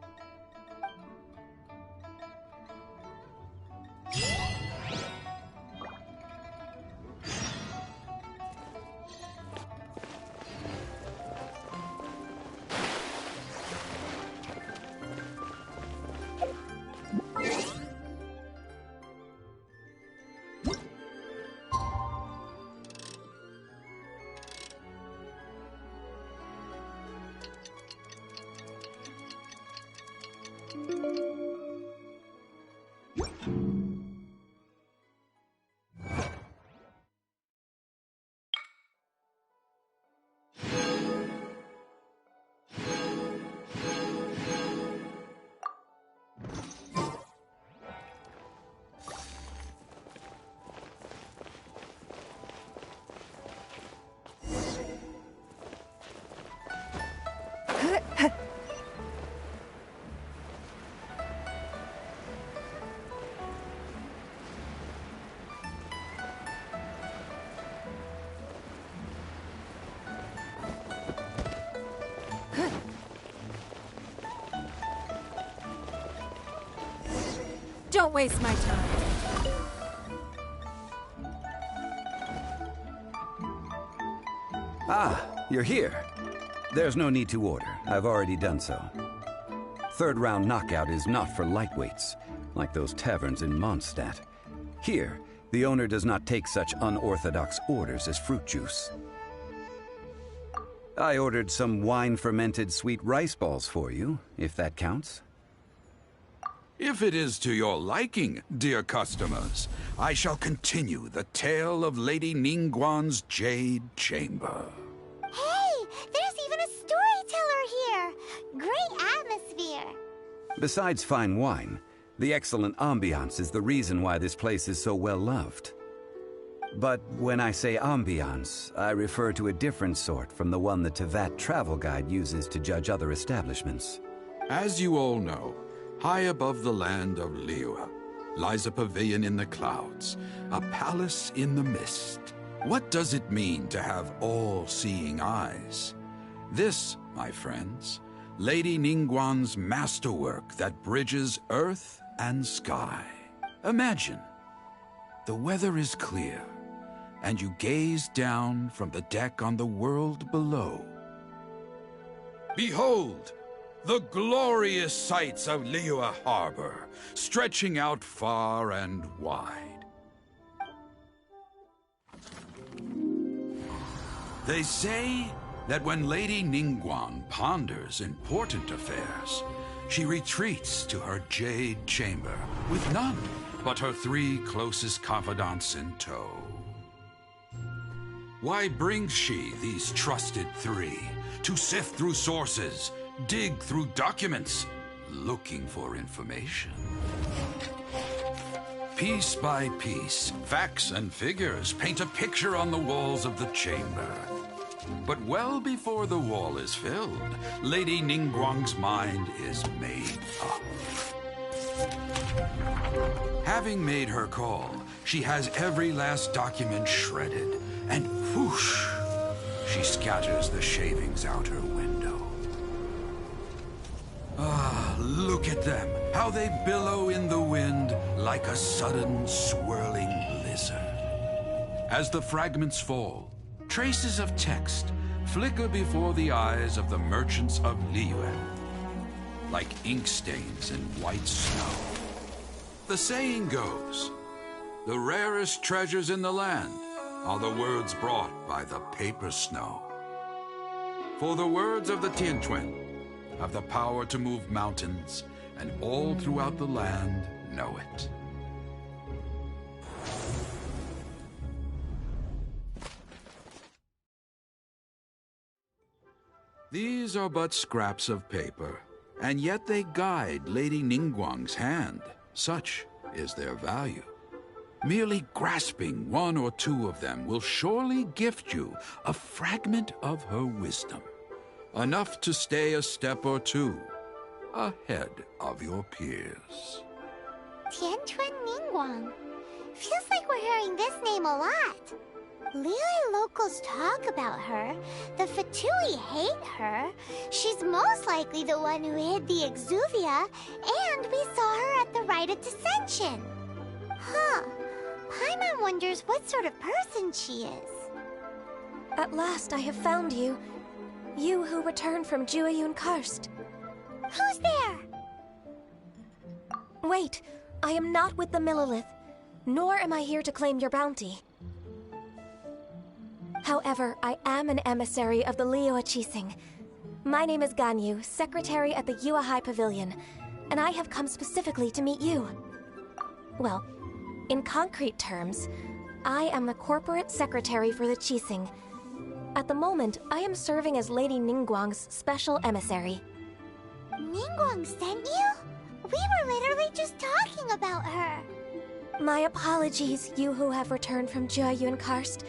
Don't waste my time. Ah, you're here. There's no need to order. I've already done so. Third round knockout is not for lightweights, like those taverns in Mondstadt. Here, the owner does not take such unorthodox orders as fruit juice. I ordered some wine-fermented sweet rice balls for you, if that counts. If it is to your liking, dear customers, I shall continue the tale of Lady Ningguang's Jade Chamber. Hey, there's even a storyteller here. Great atmosphere. Besides fine wine, the excellent ambiance is the reason why this place is so well loved. But when I say ambiance, I refer to a different sort from the one the Tevat travel guide uses to judge other establishments. As you all know, high above the land of Liyue lies a pavilion in the clouds, a palace in the mist. What does it mean to have all-seeing eyes? This, my friends, Lady Ningguang's masterwork that bridges earth and sky. Imagine, the weather is clear, and you gaze down from the deck on the world below. Behold, the glorious sights of Liyue Harbor, stretching out far and wide. They say that when Lady Ningguang ponders important affairs, she retreats to her Jade Chamber with none but her 3 closest confidants in tow. Why brings she these trusted 3 to sift through sources, dig through documents, looking for information? Piece by piece, facts and figures paint a picture on the walls of the chamber. But well before the wall is filled, Lady Ningguang's mind is made up. Having made her call, she has every last document shredded, and whoosh, she scatters the shavings out her window. Ah, look at them, how they billow in the wind like a sudden swirling blizzard. As the fragments fall, traces of text flicker before the eyes of the merchants of Liyue, like ink stains in white snow. The saying goes, the rarest treasures in the land are the words brought by the paper snow. For the words of the Tianquan have the power to move mountains, and all throughout the land know it. These are but scraps of paper, and yet they guide Lady Ningguang's hand. Such is their value. Merely grasping 1 or 2 of them will surely gift you a fragment of her wisdom, enough to stay a step or 2 ahead of your peers. Tianquan Ningguang. Feels like we're hearing this name a lot. Liyue locals talk about her. The Fatui hate her. She's most likely the one who hid the Exuvia, and we saw her at the Rite of Dissension. Huh. Paimon wonders what sort of person she is. At last I have found you. You who returned from Jueyun Karst. Who's there? Wait, I am not with the Millelith, nor am I here to claim your bounty. However, I am an emissary of the Liyue Qixing. My name is Ganyu, secretary at the Yuehai Pavilion, and I have come specifically to meet you. Well, in concrete terms, I am the corporate secretary for the Qixing. At the moment, I am serving as Lady Ningguang's special emissary. Ningguang sent you? We were literally just talking about her. My apologies, you who have returned from Jueyun Karst.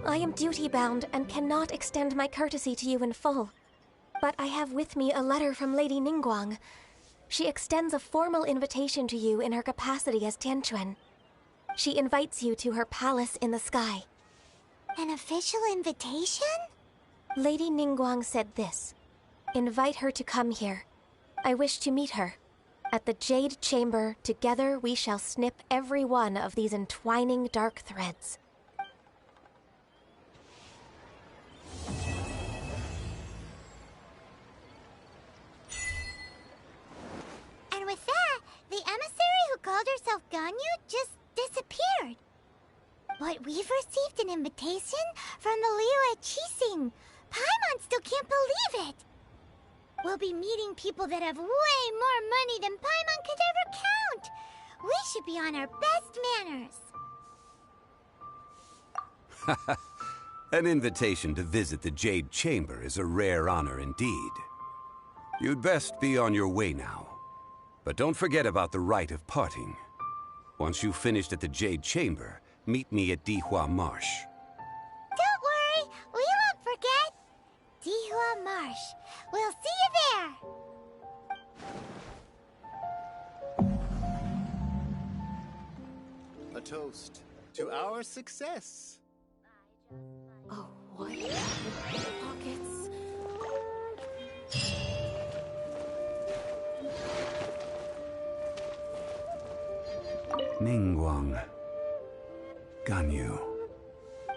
I am duty-bound and cannot extend my courtesy to you in full. But I have with me a letter from Lady Ningguang. She extends a formal invitation to you in her capacity as Tianquan. She invites you to her palace in the sky. An official invitation? Lady Ningguang said this. Invite her to come here. I wish to meet her. At the Jade Chamber, together we shall snip every one of these entwining dark threads. And with that, the emissary who called herself Ganyu just disappeared. But we've received an invitation from the Liyue Qixing. Paimon still can't believe it. We'll be meeting people that have way more money than Paimon could ever count. We should be on our best manners. An invitation to visit the Jade Chamber is a rare honor indeed. You'd best be on your way now. But don't forget about the rite of parting. Once you've finished at the Jade Chamber, meet me at Dihua Marsh. Don't worry, we won't forget. Dihua Marsh. We'll see you A there. toast to our success. Oh, what? Pockets. Ningguang. Ganyu.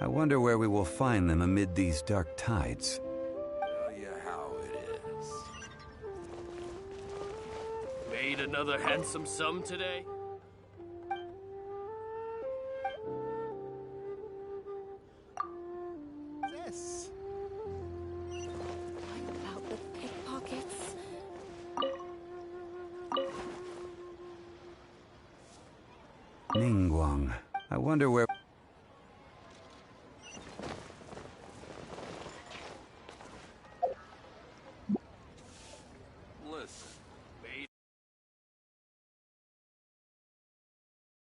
I wonder where we will find them amid these dark tides. Tell you how it is. Made another handsome sum today? Yes. What about the pickpockets? Ningguang. I wonder where...